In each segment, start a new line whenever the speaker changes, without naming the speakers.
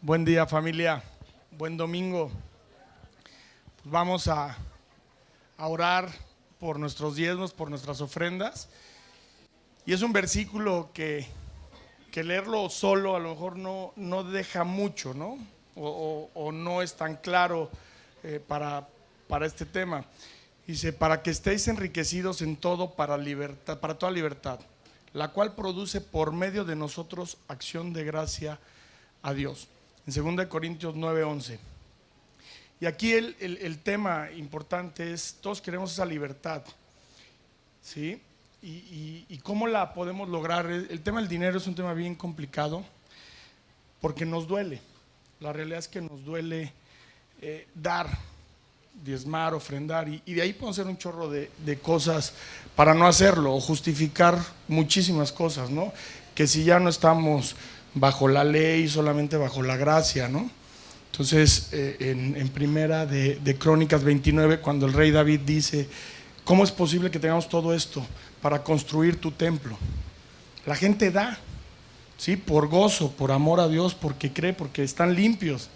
Buen día, familia. Buen domingo. Pues vamos a orar por nuestros diezmos, por nuestras ofrendas. Y es un versículo que leerlo solo a lo mejor no deja mucho, ¿no? O no es tan claro para este tema. Dice, para que estéis enriquecidos en todo para libertad, para toda libertad, la cual produce por medio de nosotros acción de gracia a Dios. En 2 Corintios 9:11. Y aquí el tema importante es, todos queremos esa libertad, ¿sí? Y cómo la podemos lograr. El tema del dinero es un tema bien complicado porque nos duele. La realidad es que nos duele dar, diezmar, ofrendar, y de ahí podemos hacer un chorro de cosas para no hacerlo o justificar muchísimas cosas, ¿no? Que si ya no estamos bajo la ley, solamente bajo la gracia, ¿no? Entonces, en primera de Crónicas 29, cuando el rey David dice, ¿cómo es posible que tengamos todo esto para construir tu templo? La gente da, ¿sí? Por gozo, por amor a Dios, porque cree, porque están limpios.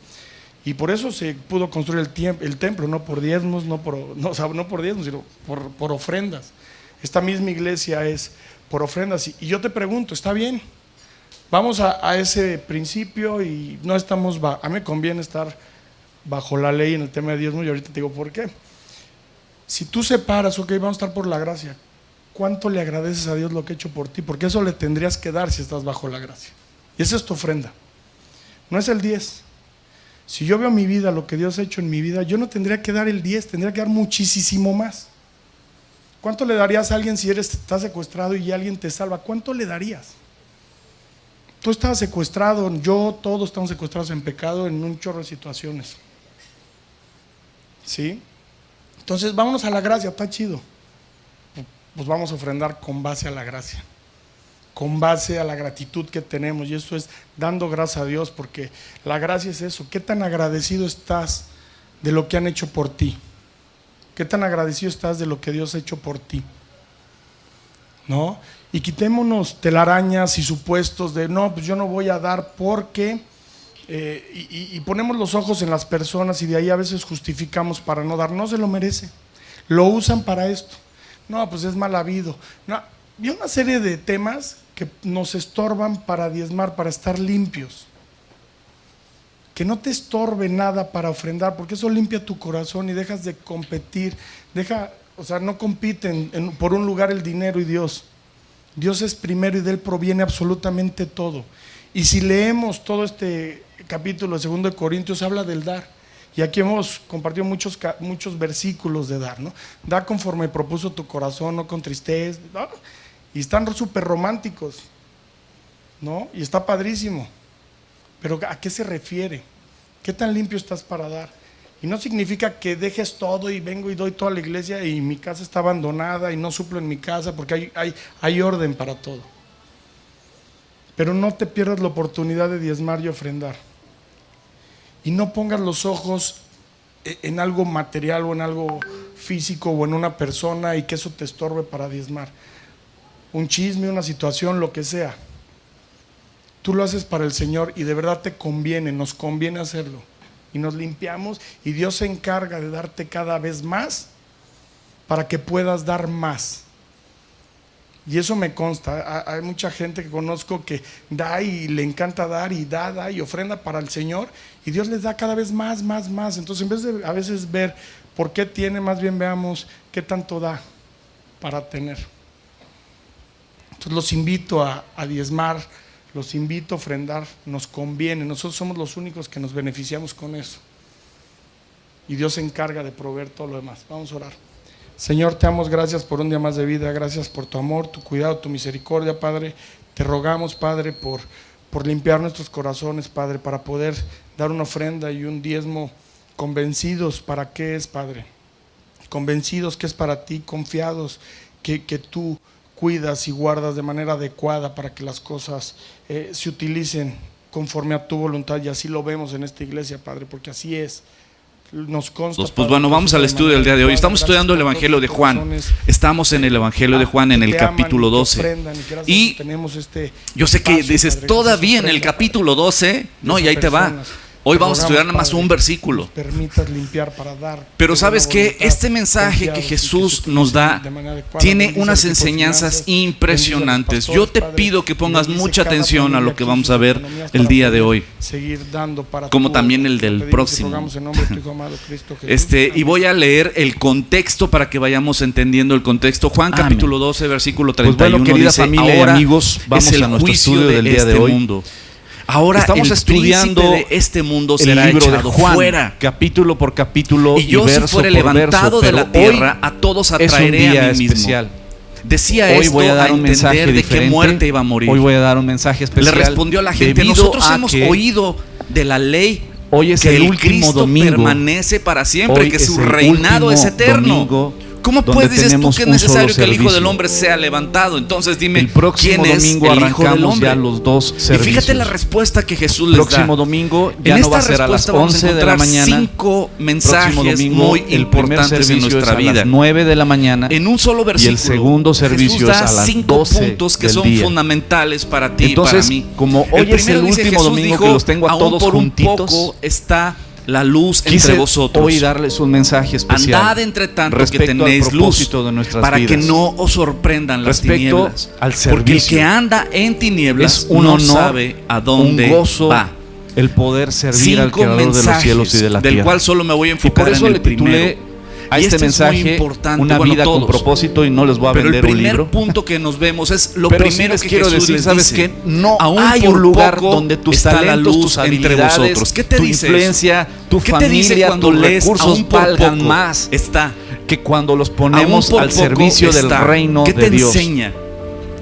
Y por eso se pudo construir el templo, no por diezmos, no por diezmos, sino por ofrendas. Esta misma iglesia es por ofrendas. Y yo te pregunto, ¿está bien? Vamos a ese principio y no estamos, a mí me conviene estar bajo la ley en el tema de diezmos y ahorita te digo por qué. Si tú separas, ok, vamos a estar por la gracia, ¿cuánto le agradeces a Dios lo que ha hecho por ti? Porque eso le tendrías que dar si estás bajo la gracia. Y esa es tu ofrenda, no es el 10. Si yo veo mi vida, lo que Dios ha hecho en mi vida, yo no tendría que dar el 10, tendría que dar muchísimo más. ¿Cuánto le darías a alguien si estás secuestrado y alguien te salva? ¿Cuánto le darías? Tú estabas secuestrado, todos estamos secuestrados en pecado en un chorro de situaciones, ¿sí? Entonces vámonos a la gracia, está chido. Pues vamos a ofrendar con base a la gracia, con base a la gratitud que tenemos, y eso es dando gracias a Dios, porque la gracia es eso. ¿Qué tan agradecido estás de lo que han hecho por ti? ¿Qué tan agradecido estás de lo que Dios ha hecho por ti? ¿No? Y quitémonos telarañas y supuestos de no, pues yo no voy a dar porque y ponemos los ojos en las personas y de ahí a veces justificamos para no dar. No se lo merece, lo usan para esto. No, pues es mal habido. No, y una serie de temas que nos estorban para diezmar, para estar limpios. Que no te estorbe nada para ofrendar, porque eso limpia tu corazón y dejas de competir. No compiten por un lugar el dinero y Dios. Dios es primero y de Él proviene absolutamente todo. Y si leemos todo este capítulo de 2 de Corintios, habla del dar. Y aquí hemos compartido muchos versículos de dar, ¿no? Da conforme propuso tu corazón, no con tristeza, ¿no? Y están súper románticos, ¿no? Y está padrísimo. Pero ¿a qué se refiere? ¿Qué tan limpio estás para dar? Y no significa que dejes todo y vengo y doy toda la iglesia y mi casa está abandonada y no suplo en mi casa, porque hay orden para todo. Pero no te pierdas la oportunidad de diezmar y ofrendar. Y no pongas los ojos en algo material o en algo físico o en una persona y que eso te estorbe para diezmar. Un chisme, una situación, lo que sea. Tú lo haces para el Señor y de verdad te conviene, nos conviene hacerlo. Y nos limpiamos y Dios se encarga de darte cada vez más para que puedas dar más. Y eso me consta. Hay mucha gente que conozco que da y le encanta dar y da y ofrenda para el Señor y Dios les da cada vez más. Entonces, en vez de a veces ver por qué tiene, más bien veamos qué tanto da para tener. Entonces los invito a diezmar, los invito a ofrendar, nos conviene, nosotros somos los únicos que nos beneficiamos con eso. Y Dios se encarga de proveer todo lo demás. Vamos a orar. Señor, te damos gracias por un día más de vida, gracias por tu amor, tu cuidado, tu misericordia, Padre. Te rogamos, Padre, por limpiar nuestros corazones, Padre, para poder dar una ofrenda y un diezmo convencidos para qué es, Padre. Convencidos que es para ti, confiados que tú cuidas y guardas de manera adecuada para que las cosas se utilicen conforme a tu voluntad, y así lo vemos en esta iglesia, Padre, porque así es. nos consta.
Pues bueno, vamos al estudio del día de hoy. Estamos estudiando el Evangelio de Juan. Estamos en el Evangelio de Juan, en el capítulo 12. Y yo sé que dices, todavía en el capítulo 12, no, y ahí te va. Hoy vamos a estudiar nada más un versículo. Pero ¿sabes qué? Este mensaje que Jesús nos da tiene unas enseñanzas impresionantes. Yo te pido que pongas mucha atención a lo que vamos a ver el día de hoy, como también el del próximo. Y voy a leer el contexto para que vayamos entendiendo el contexto. Juan capítulo 12, versículo 31.
Pues bueno, querida
dice,
familia y amigos, vamos a nuestro estudio del día de hoy.
Mundo. Ahora
estamos estudiando
de este mundo será
el libro de
echado
Juan,
fuera,
capítulo por capítulo
y yo,
y verso
si fuere
por
levantado
verso,
de la tierra, a todos atraeré a mí mismo.
Especial.
Decía
hoy
esto
voy a dar
a
un mensaje
entender de
diferente.
qué muerte iba a morir.
Hoy voy a dar un mensaje especial.
Le respondió a la gente: nosotros hemos oído de la ley
hoy es
que
el
el
último
Cristo
domingo,
permanece para siempre,
hoy
que
es
su
el
reinado es eterno.
Domingo,
¿cómo pues dices tú que es necesario que el Hijo del
servicio.
Hombre sea levantado? Entonces dime,
el próximo
¿quién
domingo
es el Hijo del
arrancamos
Hombre?
Ya los dos servicios.
Y fíjate la respuesta que Jesús
el
les da.
próximo domingo ya
en
no va a ser a las 11 de la mañana.
5 mensajes
domingo,
muy importantes en nuestra vida.
A las 9 de la mañana.
En un solo versículo.
Y el segundo servicio
Jesús da
es a las
5
12
puntos que
del
son
día.
fundamentales para ti
Entonces,
y para mí.
como hoy es el último domingo que los tengo a todos
por
juntitos,
un poco está la luz
quise
entre vosotros.
Hoy darles un mensaje especial.
Andad entre tanto que
respecto
tenéis
al
luz,
propósito de nuestras
para
vidas.
que no os sorprendan las
Respecto
tinieblas.
al
Porque el
servicio.
que anda en tinieblas
Es un
no
honor,
sabe a dónde
un gozo,
va.
el poder servir al
5
Creador de los
mensajes
cielos y de la
del
tierra.
cual solo me voy a
Y por
enfocar
eso
en
le
el primero.
titulé a
Y
este
este es muy
mensaje
importante,
una
bueno,
vida con
todos.
propósito, y no les voy a
Pero el
vender un
primer
libro.
punto que nos vemos es lo
Pero
primero
sí les
que
quiero
Jesús
decir,
les
¿sabes
dice?
qué? No
Aún
hay
por
un lugar
poco
donde tus
está la
talentos,
luz
tus
entre
habilidades,
vosotros. ¿Qué te
tu
dice
influencia, tu
¿Qué te dice
familia,
cuando
tus
lees
recursos
aún por
valgan
poco
más
está
que cuando los ponemos
aún por
al
poco
servicio del
está?
reino
¿Qué
de
te
Dios?
enseña?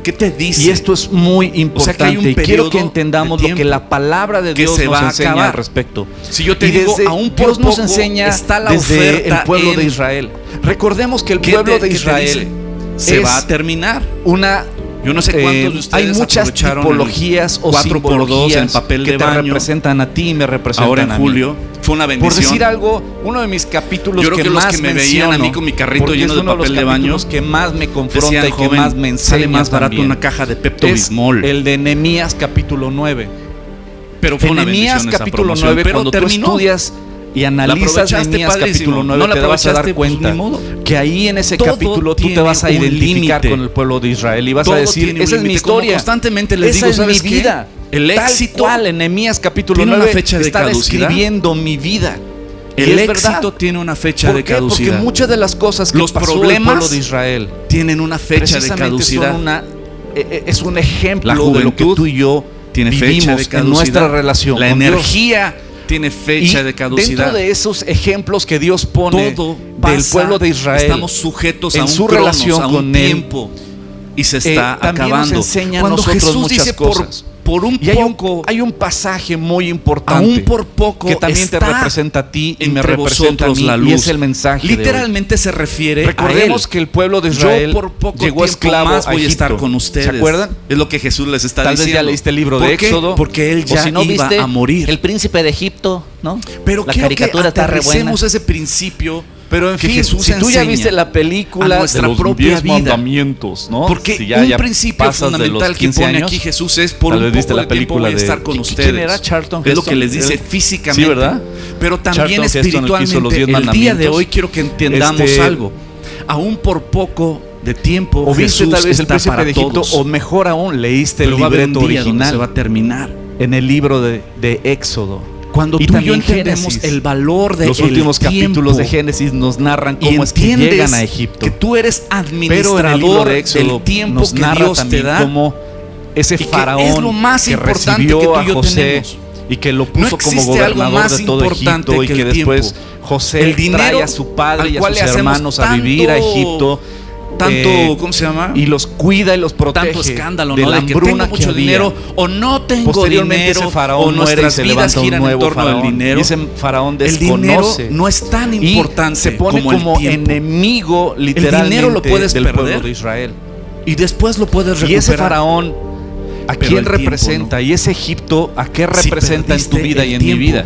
¿Qué te dice?
Y esto es muy importante,
hay un
y quiero
periodo
que entendamos
de
lo que la palabra de
que
Dios
se
nos
va a
enseña
acabar.
al respecto.
Si yo te
Y
digo,
desde
aún por
Dios nos
poco
enseña
está la
desde
oferta
el pueblo de
en-
Israel. Recordemos que el
¿Qué
pueblo
te-
de
qué te
Israel
dice? Se
es
va a terminar.
una
Yo no sé cuántos de ustedes
hay muchas
aprovecharon
tipologías o
4x2
simbologías
en papel
que
de
te
baño.
representan a ti y me representan
Ahora en
a mí.
julio fue una bendición.
Por decir algo, uno de mis capítulos
Yo creo que los
más
que me veían a mí con mi carrito
porque
lleno
es
de
uno
papel de
los
baño,
capítulos que más me confronta
decían,
y que
joven,
más me enseña
sale más barato
también.
una caja de
Es
Pepto-Bismol.
el de Nehemías capítulo 9.
Pero fue una
Nehemías
bendición esa
capítulo
promoción,
9,
pero
cuando
terminó.
tú estudias y
La
analizas
aprovechaste,
Nehemías
padrísimo.
capítulo 9,
No la
te vas a dar
aprovechaste, pues,
cuenta
ni modo.
que ahí en ese
Todo
capítulo tú te
tiene
vas a
un
identificar
límite.
con el pueblo de Israel y vas
Todo
a decir,
tiene un
esa es mi
límite. Como
historia,
constantemente les
esa
digo,
es
¿sabes
mi
qué?
vida.
El
Tal
éxito
cual en Nehemías capítulo
tiene
9
una fecha de
está
caducidad.
describiendo mi vida. Y
El
es
éxito
verdad.
tiene una fecha
¿Por
de
qué?
caducidad.
Porque muchas de las cosas que
Los
pasó el
problemas
pueblo de Israel
tienen una fecha de
precisamente
caducidad.
son es un ejemplo
La
de lo que
juventud
tú y yo
tiene fecha
vivimos
de
en
caducidad.
nuestra relación
La
con Dios.
energía tiene fecha
Y
de caducidad.
dentro de esos ejemplos que Dios pone
Todo
del
pasa,
pueblo de Israel,
estamos sujetos
en
a un
su
cronos,
relación
a un
con Él,
tiempo, y se está
también
acabando.
nos enseña a
Cuando
nosotros
Jesús
muchas
dice
cosas.
por un
Y
poco,
hay un pasaje muy importante
aún por poco
que también te
está
representa a ti y me
entre
representa a
vosotros
mí,
la
y
luz.
es el mensaje de hoy.
Literalmente se refiere
Recordemos
a él.
que el pueblo de Israel
Yo por poco
llegó
tiempo
esclavo
más
a
voy a estar
Egipto.
con ustedes.
¿Se acuerdan?
Es lo que Jesús les está
Tal vez
diciendo.
ya leíste el libro de
¿Por qué?
Éxodo.
Porque él
O
ya
si no,
iba
¿viste
a morir.
El príncipe de Egipto, ¿no?
Pero
la
quiero
caricatura
que
está re buena.
aterricemos ese principio.
Pero en
que
fin,
Jesús
si tú ya
enseña
viste la
a
película
nuestra
de los
propia
10
vida.
mandamientos, ¿no?
Porque
Si
un
ya
principio
pasas de los
fundamental que
15
pone
años,
aquí Jesús es por
tal
un
vez viste
poco
la
de tiempo
película
voy a
de
estar con
¿quién
ustedes.
era? Charlton
Es lo que
Heston.
les dice
Él-
físicamente.
Sí, ¿verdad?
Pero también
Charlton Heston, el que hizo los 10
espiritualmente. El día de
mandamientos.
hoy quiero que entendamos algo. Aún por poco de tiempo
O viste
Jesús
tal vez el
está
príncipe
para
de Egipto,
todos.
o mejor aún, leíste el
Pero va a haber un
libreto
día donde se va
original
a terminar.
en el libro de Éxodo.
Cuando
Y
tú y yo
también
entendemos
Génesis.
el valor de
Los últimos capítulos de
Génesis
Génesis nos narran
y
cómo es que
entiendes
llegan a Egipto.
que tú eres
Pero en el libro
administrador
de Éxodo
del tiempo
nos
que
narra
Dios te
también
da.
cómo ese
y que
faraón
es lo más
que
importante
recibió
que tú y
a
yo
José
tenemos.
y que lo
No
puso como
existe algo
gobernador
más
de todo
importante
Egipto y
que
que
el
después
tiempo.
José
El dinero
trae a su padre
al
y a
cual
sus
le hacemos
hermanos a vivir a
tanto-
Egipto.
Tanto, ¿cómo se llama?
Y los cuida y los protege
Tanto escándalo,
de
¿no?
la
De que tengo
hambruna
mucho
que había.
dinero o no tengo
Posteriormente
dinero
ese
o
faraón muere y
nuestras
se
vidas
levanta un
giran en
nuevo
torno
faraón.
del dinero.
Y ese faraón
El dinero
desconoce
no es tan
y
importante
se pone
como el
como
tiempo.
enemigo literalmente
dinero lo puedes
del
perder
pueblo de Israel.
Y después lo puedes recuperar.
Y ese faraón, ¿a
Pero
quién
el tiempo,
representa?
¿no?
Y ese Egipto, ¿a qué
Si
representa en tu
perdiste
vida y
el
en mi
tiempo,
vida?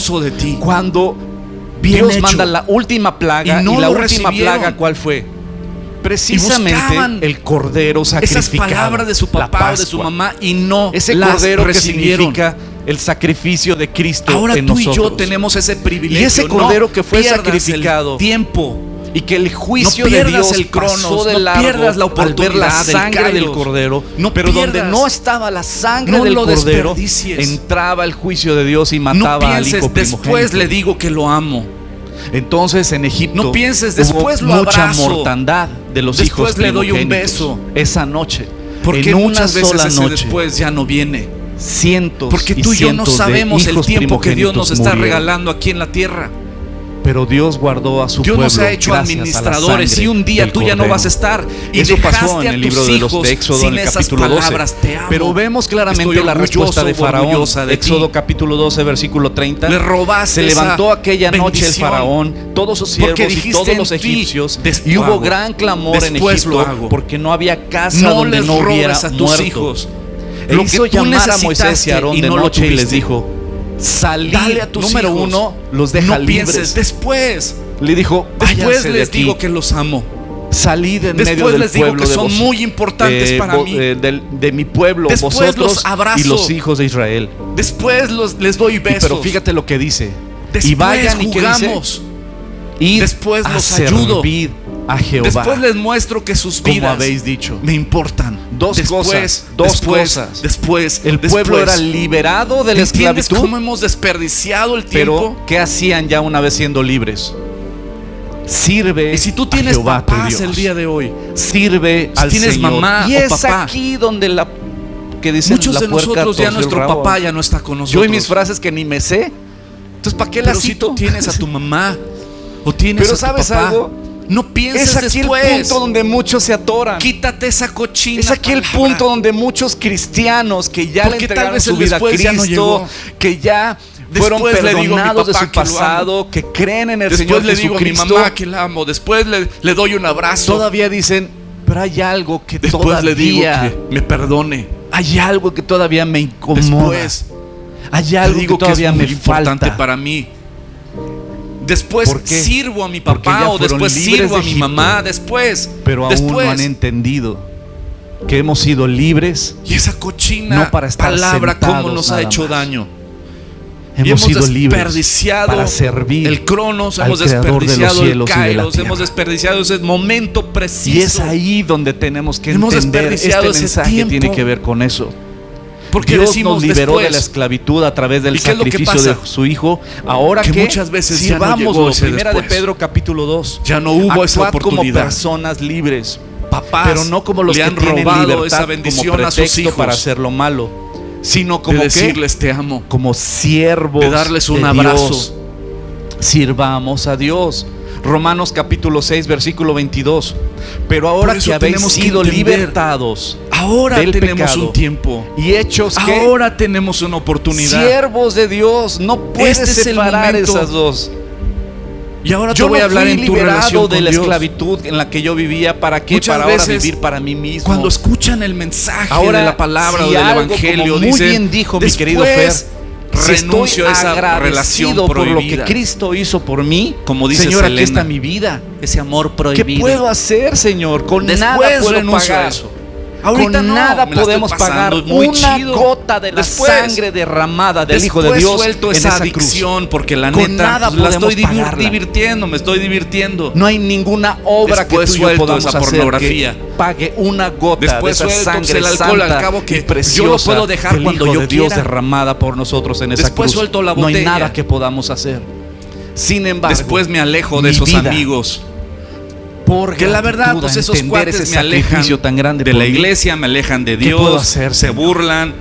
gozo de ti.
Cuando
bien
Dios
hecho.
manda la última plaga.
Y no
la
lo
última
recibieron.
plaga, ¿cuál fue? Precisamente el cordero sacrificado.
Esas palabras de su papá o de su mamá y no
ese
las
cordero que
recibieron.
significa el sacrificio de Cristo
Ahora
en
tú
nosotros.
y yo tenemos ese privilegio.
Y ese cordero que fue
pierdas
sacrificado,
el tiempo.
y que el juicio
No
de
pierdas
Dios
el cronos,
pasó de
no
largo
pierdas la
al ver la
oportunidad del
sangre del
kairos.
cordero,
No
pero donde
pierdas.
no estaba la sangre
No
del
lo
cordero,
desperdicies.
entraba el juicio de Dios y
No
mataba al hijo
pienses, después
primogénito.
le digo que lo amo.
Entonces en Egipto
No pienses,
hubo
después lo
mucha
abrazo.
mortandad de los
Después
hijos
le doy un
primogénitos.
beso.
Esa noche,
Porque
en una
muchas veces
sola
ese
noche,
después ya no viene.
cientos
Porque
y
tú y yo no
cientos de
sabemos el
hijos
tiempo que Dios nos
primogénitos
está
murieron.
regalando aquí en la tierra.
Pero Dios guardó a su
Dios
pueblo.
nos ha hecho
gracias a la
administradores
sangre
y un día
del
tú ya no
Cordero.
vas a estar y
Eso pasó
dejaste
en
a
el
tus
libro de los
hijos
de Éxodo
sin
en el
esas
capítulo 12.
palabras, te amo.
Pero vemos claramente
Estoy
la respuesta de
orgulloso,
Faraón.
orgullosa de ti.
Éxodo capítulo 12 versículo 30.
Le robaste
Se levantó
esa
aquella noche el
bendición.
Faraón, todos sus
Porque
siervos y
dijiste
todos los
en ti,
egipcios,
después
y hubo
lo hago.
gran clamor en
Después lo
Egipto
hago.
porque no había casa
No
donde
les
no hubiera
robes a tus
muerto.
hijos.
Él
Lo que
hizo
tú
llamar a Moisés y
necesitaste
Aarón
y
de
no lo
noche y les
tuviste.
dijo: salid.
Dale a tus
Número
hijos.
uno, los deja
no
libres.
pienses, después
Le dijo:
Después
váyanse de
les
aquí.
digo que los amo.
Salid en medio
Después
del
les digo
pueblo
que
de
son
vos-
muy importantes para mí.
de mi pueblo,
Después
vosotros
los abrazo.
y los hijos de Israel.
Después les doy besos.
Pero fíjate lo que dice.
Después
y vayan y que dice,
jugamos.
id
Después
a
los ayudo.
servir a Jehová.
Después les muestro que sus
como
vidas
habéis dicho.
me importan.
Dos cosas.
Después.
El pueblo era liberado de la
¿Entiendes
esclavitud.
cómo hemos desperdiciado el tiempo?
Pero ¿qué hacían ya una vez siendo libres? Sirve
Y si tú
a
tienes
Jehová tu
papás
Dios.
el día de hoy,
Sirve
si
al
tienes
Señor.
mamá
Y
o
es
papá,
aquí donde la que dicen
muchos
la
de
puerca
nosotros ya
torció el
nuestro
rabo.
papá ya no está con nosotros.
Yo y mis frases que ni me sé. Entonces, ¿para qué las
Pero si
cito?
tú tienes a tu mamá o tienes
Pero
a tu
¿sabes
papá,
algo?
no pienses
Es aquí
después.
el punto donde muchos se atoran.
Quítate esa cochina.
Es aquí el
palabra.
punto donde muchos cristianos que ya le
Porque tal
entregaron
vez
su
el
vida a
después ya no
Cristo,
llegó.
que ya fueron
Después le digo a mi
perdonados de
papá
su
que lo amo.
pasado, que creen en el
Después
Señor
le digo a mi
Jesucristo,
mamá que la amo. Después le doy un abrazo.
todavía dicen, pero hay algo que
Después
todavía
le digo que me perdone.
hay algo que todavía me incomoda.
Después
hay
le
algo
digo
que
que es
todavía
muy
me
importante
falta.
para mí. Después
¿Por qué?
sirvo a mi
Porque
papá
ya
o
fueron
después
libres
sirvo
de
a mi
Egipto.
mamá. Después.
Pero aún
después.
no han entendido que hemos sido libres.
Y esa cochina
No para estar
palabra cómo
sentados
nos ha
nada
hecho
más.
daño.
Hemos sido libres
desperdiciado
para servir
el cronos,
al
hemos
Creador de los
desperdiciado el
cielos y de la
kairos,
tierra.
hemos desperdiciado ese momento preciso.
Y es ahí donde tenemos que
Hemos
entender
desperdiciado
este
ese
mensaje
tiempo.
tiene que ver con eso.
Porque
Dios
decimos
nos liberó
después,
de la esclavitud a través del
¿y qué es lo que
sacrificio de
pasa?
su Hijo. Ahora
Que
que
muchas veces ya no
sirvamos
llegó ese
primera de
después.
Pedro capítulo 2.
ya no hubo esa
Actuad como
oportunidad.
personas libres,
Papás
pero no como los
le
que
han
tienen
robado
libertad
esa
como
bendición a sus
pretexto
hijos
para hacer lo malo, sino
de
como
decirles te amo,
como siervos
de darles un
de
abrazo.
Dios. Sirvamos a Dios. Romanos capítulo 6 versículo 22. Pero ahora
Por eso
que habéis
tenemos que
sido
entender,
libertados
ahora
del
tenemos
pecado
un tiempo.
y hechos que
Ahora tenemos una oportunidad.
siervos de Dios, no puedes
Este es el
separar
momento.
esas dos.
Y ahora te
Yo
voy a
no
hablar
fui
en tu
liberado
relación
de
con
la
Dios.
esclavitud en la que yo vivía. ¿Para qué?
Muchas
Para ahora
veces,
vivir para mí mismo.
Cuando escuchan el mensaje
Ahora,
de la palabra
si
o del
algo,
evangelio,
como muy
dicen,
bien dijo mi
después
querido Fer, si
renuncio a
estoy
esa relación
agradecido por lo que
prohibida.
Cristo hizo por mí,
Como dice
Señor, aquí
Selena,
está mi vida.
Ese amor
¿Qué
prohibido.
puedo hacer, Señor? Con nada
Después
puedo
renuncio a
pagar.
eso. Ahorita
Con
no,
nada
me la
podemos
estoy
pagar
pasando muy
una
chido.
gota de la
Después,
sangre derramada del Hijo de
Después
Dios
suelto
en
esa
esa cruz.
adicción porque la
Con
neta
nada
pues, la estoy
podemos pagarla.
divirtiendo, me estoy divirtiendo.
No hay ninguna obra
Después
que tú y yo
suelto
podamos
esa
hacer
pornografía.
que pague una gota
Después
de esa
suelto
sangre
el alcohol,
santa
al cabo que
y preciosa
yo lo puedo dejar
del
cuando
Hijo
yo
de Dios
quiera.
derramada por nosotros en esa
Después
cruz.
suelto la
No hay
botella.
nada que podamos hacer. Sin embargo,
Después me alejo de
mi
esos
vida,
amigos.
porque
Que la verdad, pues esos cuates me alejan
tan grande
de
por
la
mí.
iglesia, me alejan de
¿Qué
Dios,
puedo hacer,
se
Señor?
burlan,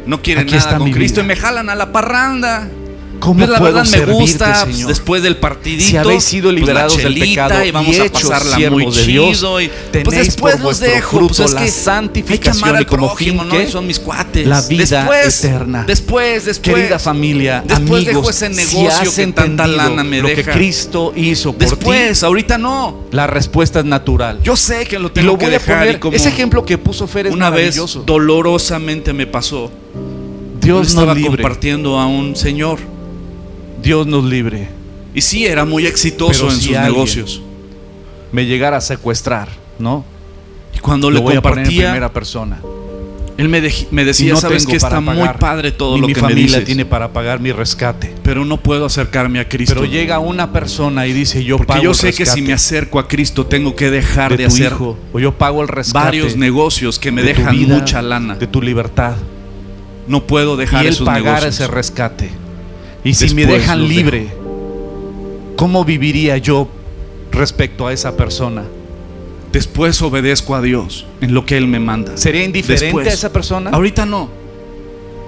no quieren
Aquí
nada
está
con
mi
Cristo
vida.
y me jalan a la parranda.
¿Cómo
Pues la
puedo
verdad me
servirte,
gusta, pues,
Señor?
después del partidito,
Si habéis sido
pues,
liberados
la
del
chelita,
pecado
y vamos
y
a
hechos
pasarla
siervos
muy
de Dios,
chido y
tenéis
pues después
por
los
vuestro
dejo,
fruto
pues es
la
que
santificación
hay que amar
y
al
como
prójimo,
fin
¿no?
que
Son mis cuates.
la vida eterna.
Después,
Querida familia,
después
amigos,
dejo ese
si
negocio
has
que tanta
entendido
lana me
lo que
deja.
Cristo hizo por
Después,
ti,
ahorita no.
la respuesta es natural.
Yo sé que lo
Y
tengo
lo
que
voy a
dejar
poner,
y como
ese ejemplo que puso Fer es
una vez
maravilloso.
dolorosamente me pasó. Yo
Dios
estaba
nos libre.
compartiendo a un señor.
Dios nos libre.
Y sí, era muy exitoso
Pero
en
si
sus
alguien
negocios.
me llegara a secuestrar, ¿no?
Y cuando
Lo
le
voy a poner en
compartía,
primera persona.
él me
Y
decía,
no
sabes
tengo
que está
para
muy
pagar,
padre todo
ni
lo
mi
que me
familia
dices,
tiene para pagar mi rescate.
pero no puedo acercarme a Cristo.
Pero llega una persona y dice, yo
Porque
pago
yo
el
sé que
rescate
si me acerco a Cristo tengo que dejar
de
de
tu
hacer
hijo, o yo pago el rescate
varios negocios que me
de tu
dejan
vida,
mucha lana.
de tu libertad.
No puedo dejar
Y él
esos
pagar
negocios.
ese rescate. Y si me
Después
dejan
los
libre, ¿cómo viviría yo respecto a esa persona?
Después obedezco a Dios en lo que Él me manda.
¿Sería indiferente
Después.
a esa persona?
Ahorita no.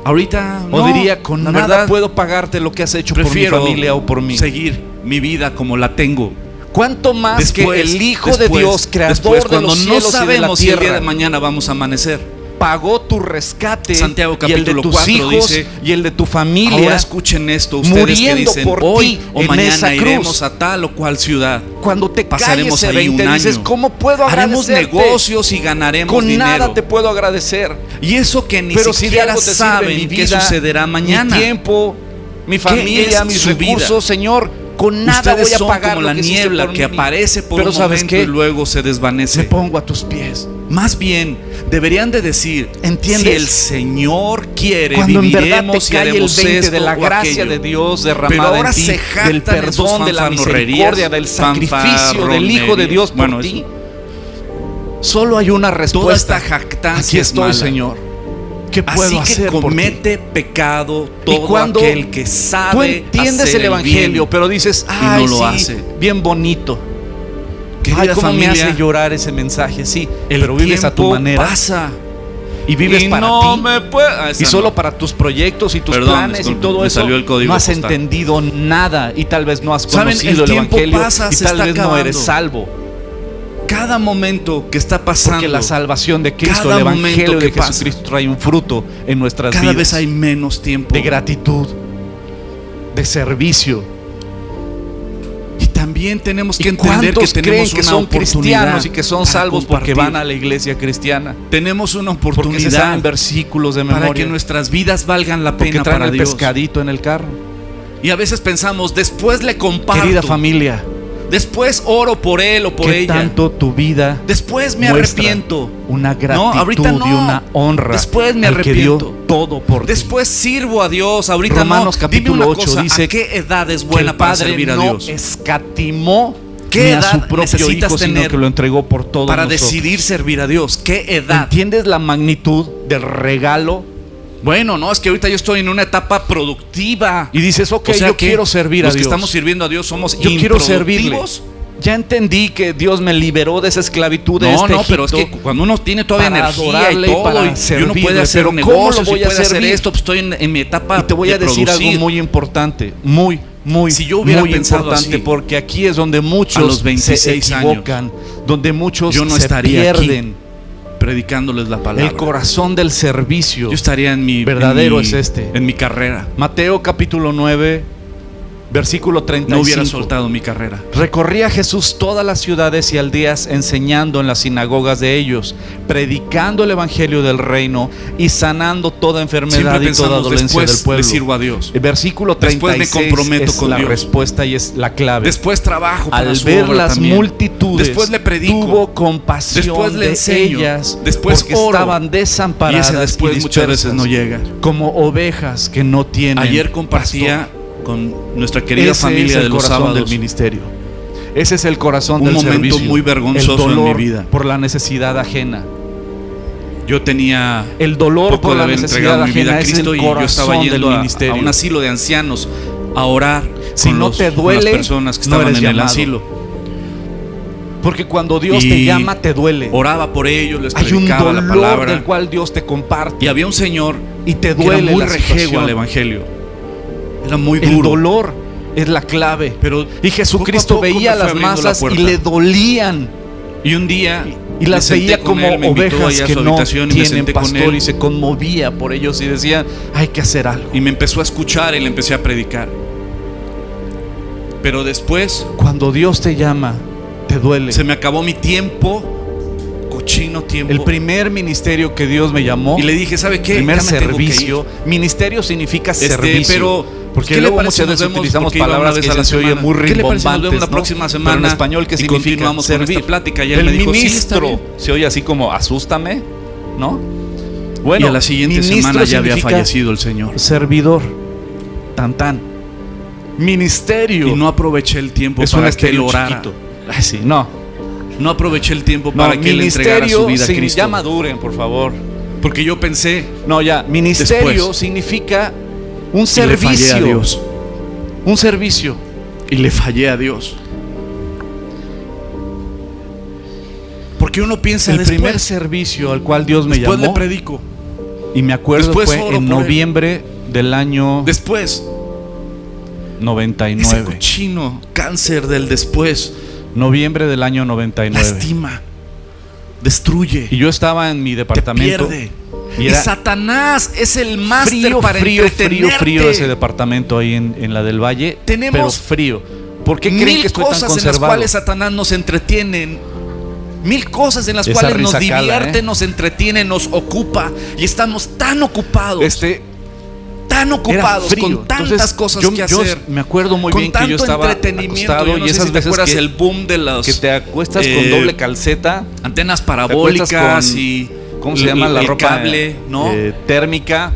Ahorita
¿O
no.
diría, con
la
nada
verdad,
puedo pagarte lo que has hecho por mi
prefiero
familia o por mí?
seguir mi vida como la tengo?
¿Cuánto más
Después,
que el Hijo de
después,
Dios, creador
después,
de
cuando
los
no
cielos y de la
sabemos si el día
tierra,
de mañana vamos a amanecer?
pagó tu rescate,
Santiago
y el de
capítulo
tus
4
hijos
dice,
y el de tu familia?
Ahora escuchen esto, ustedes que
muriendo
dicen
por
hoy
ti
o
en esa
mañana
cruz.
iremos a tal o cual ciudad.
Cuando te cae
Pasaremos
ese
ahí
20
un
dices,
año.
¿cómo puedo
Haremos
agradecerte?
negocios y ganaremos
Con
dinero.
nada te puedo agradecer.
Y eso que ni
Pero si de
siquiera
algo te sirve
saben
mi
qué
vida,
sucederá mañana.
mi tiempo, mi familia,
es
mis
su vida?
recursos, Señor, con nada
Ustedes
voy a
son
pagar
como
lo
la
que hiciste
niebla
por
que
mí.
aparece por
Pero
un
¿sabes
momento
qué?
y luego se desvanece.
Me pongo a tus pies.
Más bien, deberían de decir,
¿Entiendes?
si el Señor quiere,
Cuando en verdad te
viviremos y
cae el
haremos
20
esto
de la
o
gracia
aquello.
de Dios
Pero
derramada
ahora
en ti,
se jactan
del
en sus
perdón, de la
fanfarronerías,
misericordia, del sacrificio del Hijo de Dios por
Bueno,
ti. Solo hay una
Toda
respuesta.
esta jactancia
Aquí
es
estoy,
mala.
Señor. ¿Qué
Así
puedo
que
hacer por ti?
comete pecado todo
cuando
aquel que sabe
Tú entiendes
hacer
el Evangelio,
bien.
pero dices,
no
ay,
lo
sí,
hace.
bien bonito.
Querida
Ay, cómo me
familia,
hace llorar ese mensaje, sí.
el
Pero vives a tu
tiempo
manera
pasa.
y vives
Y
para
no
ti.
me puede-
Y solo para tus proyectos y tus
Perdón,
planes y
disculpe,
todo
me
eso.
salió el código
No has
postal.
entendido nada y tal vez no has
¿Saben?
conocido
El
el
tiempo
Evangelio
pasa,
y
se
tal
está
vez no
acabando.
eres salvo.
Cada momento que está pasando,
Porque la salvación de Cristo,
cada
el
momento
Evangelio
que
de
pasa,
Jesucristo trae un fruto en nuestras
cada
vidas.
vez hay menos tiempo.
De gratitud, de servicio.
Y también tenemos que
¿Y
entender que
cuántos creen
tenemos
que
una
son
oportunidad
cristianos y que son
para
salvos porque
compartir.
van a la iglesia cristiana?
Tenemos una
Porque se saben
oportunidad
versículos de
para
memoria.
que nuestras vidas valgan la
Porque
pena
traen
para
el
Dios.
pescadito en el carro.
Y a veces pensamos, después le comparto,
Querida familia,
después oro por él o por
¿qué
ella,
tanto tu vida
después me
muestra
arrepiento,
una gratitud
ahorita no.
y una honra
Después me
al que dio
arrepiento.
todo por ti?
después sirvo a Dios, ahorita
Romanos
no.
capítulo
Dime una
8
cosa,
dice
¿a qué edad es
que
buena
el
para
Padre
servir a
no
Dios?
escatimó
¿Qué
ni a
edad
su propio
necesitas
hijo, sino
tener
que lo entregó por todos
para
nosotros.
decidir servir a Dios? ¿Qué edad?
¿Entiendes la magnitud del regalo?
Bueno, no, es que ahorita yo estoy en una etapa productiva.
Y dices, ok,
O sea
yo
que
quiero servir a
los que
Dios.
estamos sirviendo a Dios somos
Yo quiero servirle.
improductivos.
Ya entendí que Dios me liberó de esa esclavitud de este
Pero es que
Egipto
cuando uno tiene todavía
para
energía y
adorarle y
todo,
para
y uno
servirle,
puede hacer
pero ¿cómo lo
negocios y
voy a
puede hacer
servir?
esto, pues estoy en mi etapa
Y te voy a
de
decir algo
producir.
muy importante, muy
Si yo hubiera
muy
pensado
importante,
así,
porque aquí es donde
a
muchos
los 26
se
años,
equivocan, donde muchos
yo no
se
estaría aquí
pierden.
predicándoles la palabra.
El corazón del servicio
Yo estaría en mi
verdadero
en mi-
es este.
en mi carrera.
Mateo capítulo 9, versículo 35.
No hubiera soltado mi carrera.
Recorría Jesús todas las ciudades y aldeas enseñando en las sinagogas de ellos, predicando el evangelio del reino y sanando toda enfermedad
Siempre
y toda
pensamos,
dolencia del
después
pueblo.
le sirvo a Dios.
El versículo
Después me
36
comprometo
es
con
la
Dios.
respuesta y es la clave.
Después trabajo para
Al
su
ver
obra
las
también.
multitudes,
Después le predico.
tuvo compasión
Después le
de
enseño.
ellas,
Después
porque
oro.
estaban
Y
desamparadas
ese después
y
muchas veces
dispersas,
no llega.
como ovejas que no tienen
Ayer compartía
pastor.
con nuestra querida
Ese
familia
es el
de los
corazón
sábados
del ministerio. Ese es el corazón
un
del
momento
servicio.
muy vergonzoso
el dolor
en mi vida.
por la necesidad ajena.
Yo tenía
El dolor
poco
por
de
la
haber
necesidad
entregado mi vida
ajena
a
es
Cristo
el
y yo estaba
corazón del
yendo a
ministerio.
un asilo de ancianos a orar
Si
con,
no te
con
duele,
las personas que
no
estaban
eres
en el
llamado.
asilo.
Porque cuando Dios
Y
te llama, te duele.
Oraba por ellos, les
Hay un
predicaba la
dolor
palabra.
del cual Dios te comparte.
Y había un señor
Y te
que
duele
era muy
la
rejego
situación.
al evangelio. Era muy
El
duro.
dolor es la clave.
Pero
Y Jesucristo
poco a poco
veía a
me fue
las
abriendo la
masas y
puerta.
le dolían.
Y un día
Y las
me senté
veía
con
como
él, me invitó
ovejas
allá a
que
su
no
habitación y me
tienen
senté con
pastor,
él.
y se conmovía por ellos y decía, hay que hacer algo.
Y me empezó a escuchar y le empecé a predicar. Pero después
Cuando Dios te llama, te duele.
se me acabó mi tiempo, cochino tiempo.
El primer ministerio que Dios me llamó,
Y le dije, ¿sabe qué?
primer
Ya me tengo que ir.
servicio. Ministerio significa servicio.
Pero
Porque
¿qué le
luego
parece
muchas veces
nos vemos?
utilizamos
Porque iba
palabras
una
que
vez a la
se oye
semana.
muy
¿Qué le parece nos vemos
rimbombantes,
la
¿no?
próxima semana?
Pero en español, ¿qué
y
significa?
continuamos con
Servir.
esta plática. Y él
El
me dijo, sí, está
ministro
bien.
se oye así como asústame, ¿no? Bueno,
y a la siguiente
ministro
semana ya había
significa
fallecido el Señor.
servidor, tan. Ministerio
Y no aproveché el tiempo
es un
para que él
estéreo
orara.
chiquito. Ay, sí, no.
No aproveché el tiempo
No,
para que él entregara su vida a Cristo.
Ya maduren, por favor.
Porque yo pensé,
No, ya, ministerio
Después.
significa un
y le fallé a
servicio.
Dios.
Un servicio.
Y le fallé a Dios. Porque uno piensa
El
después,
primer servicio al cual Dios me
después
llamó,
le predico.
y me acuerdo,
después
fue
oro
en
por él.
noviembre del año
Después, ese
99.
cochino cáncer del después
Noviembre del año 99.
lastima, destruye,
Y yo estaba en mi
te
departamento.
pierde.
Y
Y
era
Satanás es el máster
frío,
para
frío
entretenerte.
ese departamento ahí en la del Valle.
Tenemos
pero frío. ¿Por qué creen
Mil
que estoy tan
cosas en las
conservado?
cuales Satanás nos entretiene. Mil cosas en las
Esa
cuales nos
risa cala,
divierte,
¿eh?
nos entretiene, nos ocupa. Y estamos tan ocupados, tan
Era
ocupados
frío.
con tantas
Entonces,
cosas
yo
que hacer.
Me acuerdo muy
Con
bien que
tanto
yo estaba
entretenimiento.
acostado
Yo no
y
sé
esas
si te
veces
acuerdas el boom de las
que te acuestas con doble calceta,
antenas
te
parabólicas
acuestas con,
y
¿cómo se llama la
el
ropa?
cable, ¿no?
Térmica,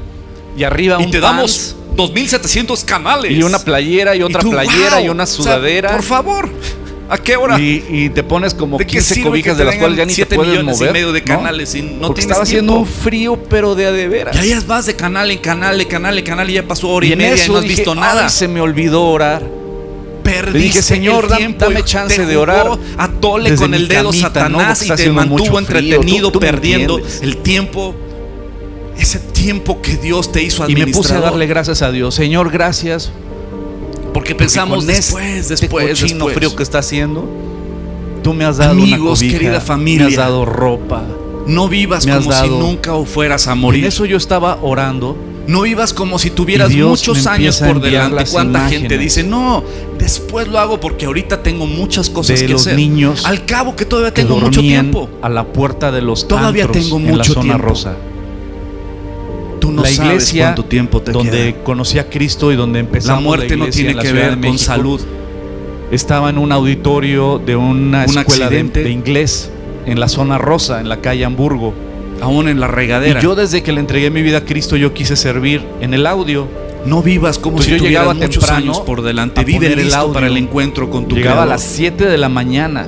y arriba
y
un
te
pants,
damos 2,700 canales.
y una playera y otra
tú,
playera
wow,
y una
o sea,
sudadera.
por favor, ¿a qué hora?
Y te pones como
¿De qué
15
sirve
cobijas
que
de las cuales ya ni te
7
puedes
millones
mover,
y medio de
¿no?
canales y no
Porque
tienes
estaba haciendo
tiempo?
un frío, pero de veras.
Ya vas de canal en canal, de canal en canal y ya pasó hora y
en
media y
eso
no has
dije,
visto nada.
"Ay, se me olvidó orar".
Perdiste
Le dije, Señor,
el tiempo,
dame
y
chance
te
de
jugó
orar
a tole
desde
con
mi
el dedo
camita, ¿no?
Satanás
Porque está
y te
haciendo
mantuvo
mucho frío.
entretenido,
Tú me
perdiendo
entiendes.
el tiempo. Ese tiempo que Dios te hizo
Y me puse a
administrador.
darle gracias a Dios. Señor, gracias.
Porque pensamos
con
después,
este cochino
después.
frío que está haciendo, tú me has dado
Amigos,
una cobija,
querida familia,
me has dado ropa.
No vivas
me has
como si
dado-
nunca fueras a
En
morir.
eso yo estaba orando.
No vivas como si tuvieras
Y Dios
muchos
me
años
empieza a
por
enviar
delante.
las
¿Cuánta
imágenes
gente dice, no, después lo hago porque ahorita tengo muchas cosas
de
que
los
hacer?
niños
Al cabo que todavía
que
tengo mucho
dormían
tiempo.
a la puerta de los
Todavía
antros
tengo
en la
mucho
zona
tiempo.
rosa.
Tú no
La
sabes
iglesia
cuánto tiempo te
donde
queda.
conocí a Cristo y donde
La
empezamos
muerte no
iglesia
tiene
en la
que
Ciudad de
ver con
México,
salud.
Estaba en un auditorio de una
Un
escuela
accidente.
de inglés en la zona rosa, en la calle Hamburgo.
Aún en la regadera.
Y yo desde que le entregué mi vida a Cristo, yo quise servir en el audio.
No vivas como
Entonces
si
yo
tuvieras
llegaba
muchos
temprano
años por delante.
a
Vive
poner el
listo
audio.
para el encuentro con tu
Llegaba a
Creador.
las 7 de la mañana.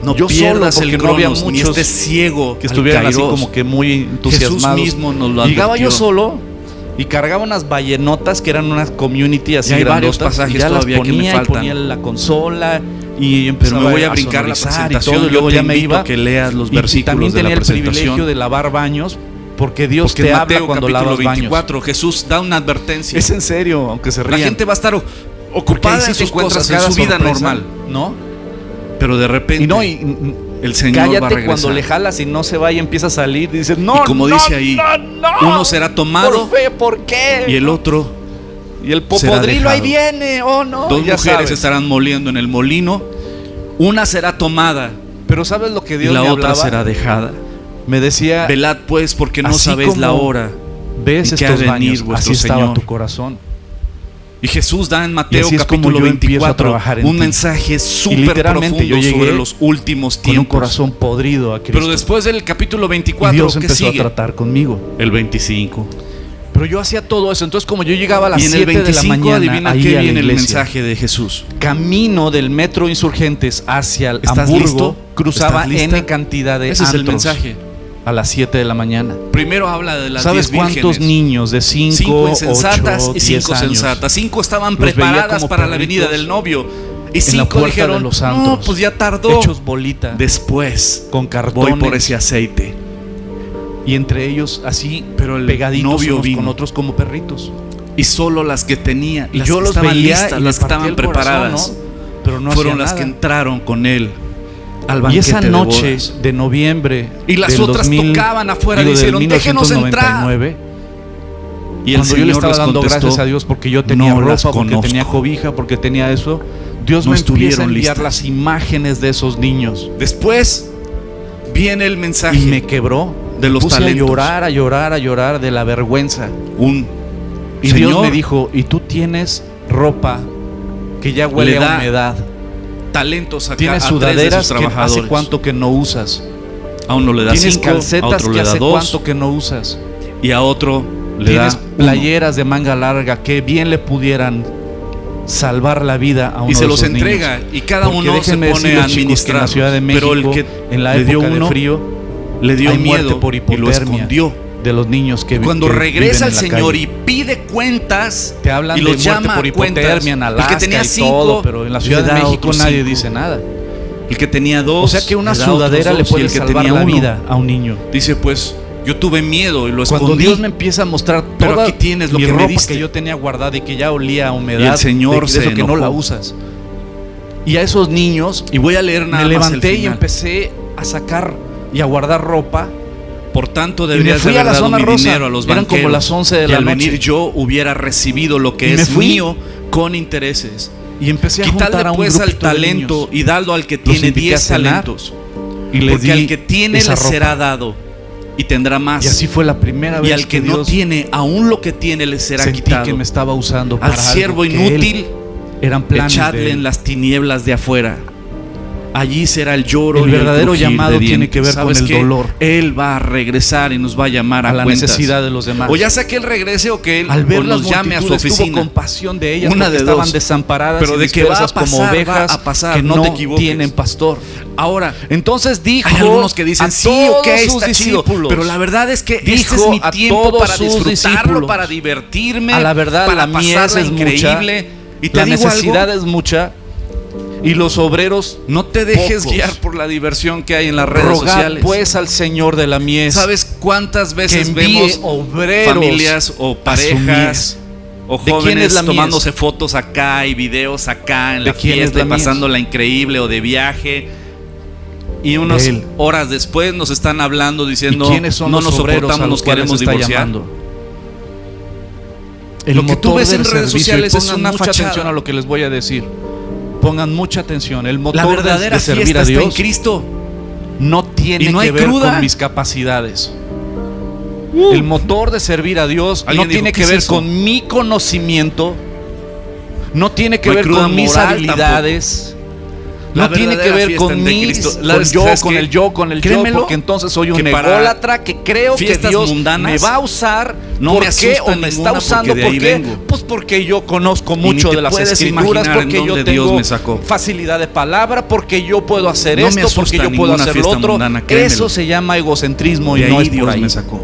No
yo solo,
pierdas
porque
el
no había
cronos, ni
muchos
estés ciego
que
al
estuvieran así
kairos.
como que muy entusiasmados.
Jesús mismo nos lo
Llegaba yo
advirtió.
solo y cargaba unas vallenotas que eran unas community así
Y hay varios
grandotas,
pasajes
y ya las
todavía que me
ponía y
faltan.
ponía la consola y
Pero
empezaba
me voy a brincar la
sonorizar
presentación.
y todo, y
Yo
luego
te
ya me
invito
iba
a que leas los
y
versículos
también
de la
tenía el privilegio
presentación.
de lavar baños porque Dios
Porque
te
en
habla
Mateo
cuando
capítulo
lavas baños.
24 Jesús da una advertencia.
Es en serio, aunque se
La
rían.
gente va a estar
Porque
ocupada
ahí sí
en
te
sus
encuentras
cosas, en
cada
su vida
sorpresa,
normal.
¿no?
Pero de repente
Y no,
el Señor va a
cállate
regresar.
cuando le jalas y no se va y empieza a salir y dices, no,
Y como
no,
dice ahí,
no,
uno será tomado
por fe, ¿por qué?
y el otro,
Y el
será
popodrilo ahí
dejado.
viene, oh no.
dos
ya
mujeres
sabes.
estarán moliendo en el molino. Una será tomada
Pero ¿sabes lo que
y
Dios
la
me
otra
hablaba?
será dejada.
Me decía,
Velad pues porque no
así
sabéis la
como
hora
ves
en que ha
estos
de venir
baños,
vuestro
así estaba
Señor.
tu corazón.
Y Jesús da en
Y
Mateo
así es como
capítulo
yo empiezo a
24
trabajar en
un
ti.
mensaje
Y
súper
literalmente
profundo
yo llegué
sobre los últimos
Con un
tiempos.
corazón podrido a Cristo.
Pero después del capítulo
y
24,
Dios
¿qué
empezó
sigue?
a tratar conmigo.
El 25.
Pero yo hacía todo eso. Entonces, como yo llegaba a las
Y en el
7 de la
25
mañana
adivina
ahí
qué
a la
viene el
iglesia,
mensaje de Jesús.
camino del metro Insurgentes hacia el
¿Estás
Hamburgo,
listo?
cruzaba
¿Estás lista?
N cantidad de
Ese es el
antros
mensaje.
a las 7 de la mañana.
Primero habla de las
¿Sabes
10
cuántos
vírgenes?
niños de 5,
5
8,
insensatas y
10
5
años
sensatas. 5 estaban
los veía
preparadas
como
para la venida
perritos
del novio. Y
en la
5
puerta
dijeron,
de los
no,
antros,
pues ya tardó.
hechos bolita,
Después
con
voy
cartones,
por ese aceite.
y entre ellos así,
Pero el
pegaditos
novio
unos
vino.
con otros como perritos.
Y solo las que tenía,
Y
las
yo
que
los
estaban
veía
listas,
y
las que
me partía
estaban
el corazón,
preparadas,
¿no? Pero no
fueron
hacía
las que
nada.
entraron con él al
Y
banquete
esa noche
de bodas.
de noviembre
Y las
del
otras
2000,
tocaban afuera,
digo, del
dijeron, "Déjenos entrar".
1999,
Y el
cuando yo le
Señor
estaba
les
dando
contestó,
gracias a Dios porque yo tenía
"No las
ropa, porque
conozco".
tenía cobija, porque tenía eso, Dios
No
me empieza a
estuvieron
enviar
listas.
las imágenes de esos niños
Después viene el mensaje
y me quebró.
de los
Puse
talentos.
a llorar de la vergüenza.
Un
Y Dios me dijo, y tú tienes ropa que ya huele a humedad.
Talentos acá,
tienes sudaderas que hace cuánto que no usas.
A uno le da 5,
tienes calcetas
a otro
que
le da
hace
2,
cuánto que no usas.
Y a otro le da
tienes playeras de manga larga que bien le pudieran salvar la vida a uno
y se
de
los
esos
entrega
niños.
Y cada
Porque
uno se pone a administrar.
En la Ciudad de México,
pero el que
en la
le dio
época
uno,
de frío,
le dio
hay
miedo
muerte por
y lo
hipotermia
escondió.
De los niños que
cuando
que
regresa el
viven en la
Señor
calle.
y pide cuentas,
te hablan
y
de
los
muerte
llama
por
a cuentas.
hipotermia en Alaska
El que tenía
y
5,
todo, pero en la Ciudad de México nadie dice nada.
El que tenía 2,
o sea que una sudadera le puede salvar la vida a un niño.
Dice, pues yo tuve miedo y lo escondí.
Cuando Dios me empieza a mostrar
pero
toda
aquí tienes lo
mi
que
ropa
me diste,
que yo tenía guardada y que ya olía a humedad,
y el Señor
de
se
eso que no la
enojó.
usas. Y a esos niños,
y voy a leer nada
me
más
levanté
el
y
final.
empecé a sacar y a guardar ropa.
Por tanto,
Y me
deberías
fui
de
a
haber
la
dado
zona
mi
rosa.
dinero a los
Eran
banqueros.
como las 11 de
y
la
al
noche.
venir yo hubiera recibido lo que
Y me
es
fui.
mío con intereses.
Y empecé a juntar
Quitarle
a un
pues al
grupito de
talento
niños.
y darlo al que
Los
tiene
invité a
10
cenar
talentos.
y les
Porque
di
al que tiene
esa
le
ropa.
será dado y tendrá más.
Y así fue la primera vez
y al que no
Dios
tiene, aún lo que tiene le será
sentí
quitado.
que me estaba usando
Al
para
siervo
algo que
inútil,
él, eran planes
echadle
de él.
en las tinieblas de afuera. Allí será el lloro
El
y
verdadero
crujir
llamado
de
tiene que
dientes.
ver con
¿Sabes
el
qué?
dolor.
Él va a regresar y nos va a llamar
a la
cuentas.
necesidad de los demás.
O ya sea que él regrese o que él
Al ver
o nos
las
llame a su
multitudes, tuvo
oficina.
compasión de ellas
Una
porque
de
estaban
dos.
desamparadas
Pero
y
de que va a
dispersas como
pasar,
ovejas
va a pasar,
que
no
no
te equivoques.
tienen pastor.
Ahora,
Entonces dijo
hay algunos que dicen,
a
sí, ok,
todos sus
está chido,
discípulos,
pero la verdad es que este
dijo
es mi
a
tiempo
todos
para
sus
disfrutarlo,
discípulos,
para divertirme,
a la verdad
para
la mies
pasarla
es
increíble.
mucha,
Y te
la
digo
necesidad
algo,
es mucha y los obreros
no te dejes
pocos.
guiar por la diversión que hay en las redes
Rogad
sociales.
pues al Señor de la mies
¿Sabes cuántas
que
veces
envíe
vemos
obreros
familias o
a su
parejas
mies?
o
¿De quién es
jóvenes
la mies?
tomándose fotos acá y videos acá en
¿De
la
quién es
fiesta
la
y
mies?
pasándola increíble o de viaje? Y unas
De él.
horas después nos están hablando
¿Y
diciendo
quiénes son
no
los
nos
obreros
soportamos,
a
nos
los cuales
queremos
está
divorciar.
llamando? El
Lo que tú
motor
ves en
del
redes
servicio,
sociales
y
es
pongan
una
mucha
fachada.
atención a lo que les voy a decir. Pongan mucha atención. El
La
motor
verdadera
de servir
fiesta
a
está en
Dios
Cristo.
no tiene
¿Y no
que
hay
ver
cruda?
con mis capacidades. El motor de servir a Dios no
Alguien dijo,
tiene
¿qué
que
es
ver
eso?
con mi conocimiento, no tiene que
No hay
ver
cruda
con mis
moral
habilidades,
La
no tiene que
verdadera
ver
fiesta
con
de
mis,
Cristo.
con yo,
¿Sabes
con
qué?
el yo, con el yo,
Créemelo,
porque entonces soy un
que para
ególatra que creo que
fiestas
Dios
mundanas
me va a usar.
no
¿Por
me
qué?
asusta
¿O me está
ninguna
usando?
porque de
¿Por
ahí
qué?
vengo.
Pues porque yo conozco
Y ni
mucho
te
de las
puedes
escrituras,
imaginar en
porque yo
dónde Dios
tengo
me sacó.
facilidad de palabra, porque yo puedo hacer
No me
esto, porque
asusta
yo puedo
ninguna
hacer lo
fiesta
otro.
mundana, créemelo.
Eso se llama egocentrismo y
De
no
ahí
es por
Dios
ahí.
me sacó.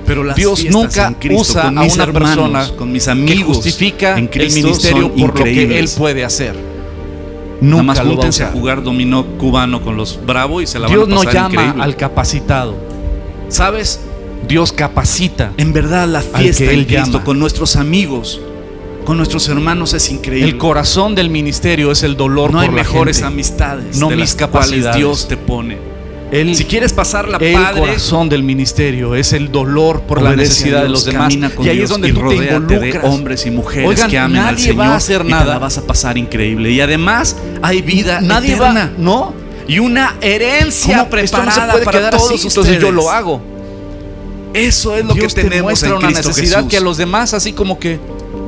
Pero las
Dios
fiestas
nunca
en Cristo,
usa
con
a
mis
una
hermanos,
persona
con mis
que
amigos
justifica
en
el
Cristo
ministerio
son
por lo que él
increíbles.
puede hacer.
Nada más
Nunca lo va a
júntense a
usar.
jugar dominó cubano con los Bravo y se la
Dios
van a
no
pasar
llama
increíble.
al capacitado.
¿Sabes?
Dios capacita.
En verdad la
Al
fiesta
que
en
Él
Cristo
llama.
con nuestros amigos, con nuestros hermanos es increíble.
El corazón del ministerio es el dolor
no
por
hay
la
mejores
gente.
amistades
No
de
mis
las cuales
capacidades.
Dios te pone.
El,
Si quieres pasarla
el
padre,
corazón del ministerio es el dolor por la
obedece
necesidad
a
de
Dios,
los demás.
camina con
Y ahí
Dios
es donde
y
tú te
rodéate
involucras.
de hombres y mujeres
Oigan,
que amen al
nadie
Señor
va a hacer
y
nada.
te la vas a pasar increíble. Y además hay vida
Nadie
eterna.
va, ¿no?
Y una herencia
¿Cómo? Esto no
preparada
se puede
para
quedar
todos
así,
ustedes.
entonces yo lo hago.
Eso es lo
Dios
que
te
tenemos
muestra
en
una
Cristo
necesidad
Jesús.
que a los demás así como que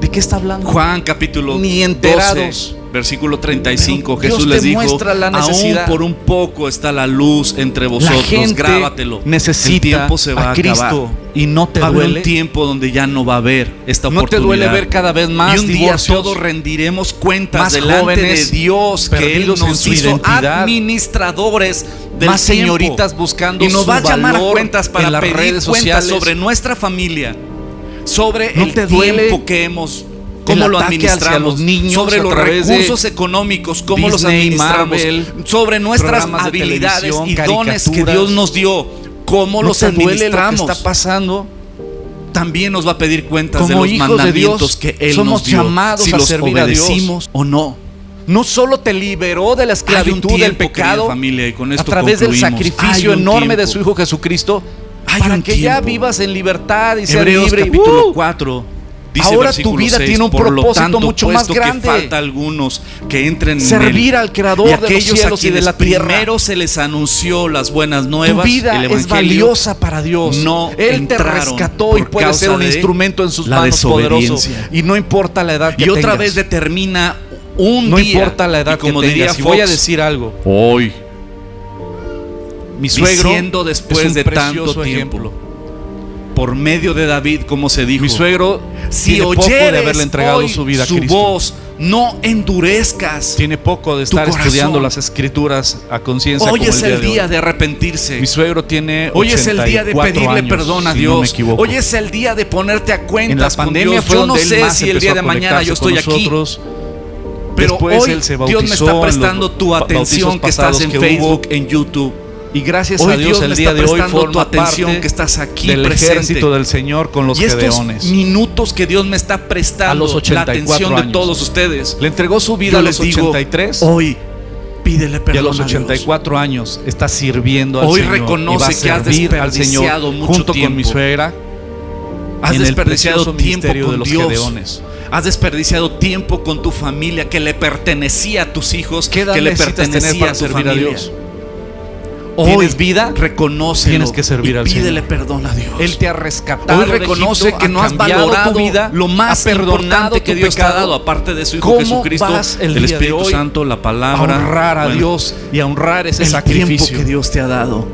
¿de qué está hablando?
Juan capítulo
Ni
12,
enterados.
versículo 35,
Pero
Jesús
Dios
les
te
dijo,
muestra la
aún
necesidad.
por un poco está la luz entre vosotros,
La gente
grábatelo.
necesita
el tiempo se va
a Cristo
acabar.
y no te
Va a haber
duele.
un tiempo donde ya no va a haber esta
No te
oportunidad.
duele ver cada vez más
y un día
divorcios,
todos rendiremos cuentas
más
delante
jóvenes
de Dios que Él
perdidos en
nos
su
hizo
identidad,
administradores del
más
tiempo.
señoritas buscando
y nos
su
va a llamar a
valor
cuentas para
en las
pedir
redes
cuentas
sociales.
sobre nuestra familia, sobre
¿No
el
te
tiempo
duele
que hemos,
el
cómo lo
ataque
administramos,
hacia los niños
sobre
a
los
través de
recursos económicos, cómo los
Disney,
administramos,
Marvel,
sobre nuestras
programas de
habilidades y
televisión,
dones que
caricaturas?
Dios nos dio, cómo
¿No
los
te duele lo que
administramos?
está pasando?
También nos va a pedir cuentas
Como
de los
hijos de
mandamientos
Dios,
que Él
somos
nos dio,
llamados
si
a
los
servir a Dios.
obedecimos o no.
No solo te liberó de la
Hay un
esclavitud
tiempo,
del pecado
querida familia, y con
a
esto
través del
concluimos.
sacrificio
Hay un
enorme de
tiempo.
su Hijo Jesucristo
Hay
para
un
que ya
tiempo.
vivas en libertad y seas
Hebreos
libre.
capítulo 4 Dice
ahora
versículo
tu vida
6,
tiene un
por lo
propósito
tanto,
mucho más
puesto
grande.
que falta algunos que entren
Servir
en él,
al Creador
y
de los
aquellos
cielos
a
y de la
quienes
tierra.
primero se les anunció las buenas
Tu
nuevas,
vida
el
es
evangelio,
valiosa para Dios.
no
Él te
entraron
rescató y
por
puede ser
causa
un
de
instrumento en sus
la
manos poderoso.
desobediencia.
Y no importa la edad que
y otra
tengas.
vez determina un
No
día,
importa la edad
y como
que
diría
tengas. Y voy a
Fox,
decir algo.
hoy,
Mi suegro
diciendo después
es un
de tanto
precioso
tiempo,
ejemplo.
por medio de David, como se dijo,
Mi suegro
si
tiene poco
oyeres
de haberle entregado
hoy
su vida a
su
Cristo.
voz, no endurezcas.
Tiene poco de
tu
estar
corazón.
estudiando las escrituras a conciencia.
Hoy
como
es el día
hoy.
de arrepentirse.
Mi suegro tiene
Hoy es el día de
84
pedirle
años,
perdón a
si no me
Dios.
equivoco.
Hoy es el día de ponerte a
En la
cuentas con
pandemia
Dios.
fue
Yo no
donde él
sé
más
si el
empezó
día
a
de mañana yo estoy
conectarse con
aquí.
nosotros.
Pero
Después
hoy
él se
Dios me
bautizó
está
en
prestando
los
tu atención
bautizos
que estás
pasados
en
que
Facebook,
hubo.
en YouTube.
Y gracias
Hoy
a Dios
Dios
el
me
día
está
de hoy
prestando tu
forma
atención
parte
que estás aquí
del
presente.
ejército del Señor con los
Y estos
gedeones.
minutos que Dios me está prestando
A los 84
la atención de
años.
todos ustedes.
Le entregó su vida
Yo
a
les
los
digo,
83
hoy pídele
y a
perdón
los
a Dios.
84 años está sirviendo al
Hoy
Señor.
reconoce
y va a
que has
servir al
desperdiciado
Señor
mucho
junto con mi
tiempo.
suegra.
Has
en el
desperdiciado
precioso
tiempo
ministerio
con
de los
Dios.
gedeones.
Has desperdiciado tiempo con tu familia que le pertenecía a tus hijos,
¿Qué edad
que le
necesitas
pertenecía
tener para
a tu
servir a
familia.
Dios?
Hoy
¿Tienes vida?
Reconócelo.
Tienes que servir
y
al
pídele
Señor.
perdón a Dios.
Él te ha rescatado.
Hoy reconoce
de Egipto,
que no
ha
has
cambiado
valorado
tu vida,
lo más
ha perdonado
importante que
tu
Dios te ha
pecado.
dado, aparte de su Hijo
¿Cómo
Jesucristo,
vas el
el
día de
Espíritu
hoy
Santo, la
a
palabra,
honrar a
bueno,
Dios y a honrar ese
el
sacrificio
tiempo que Dios te ha dado.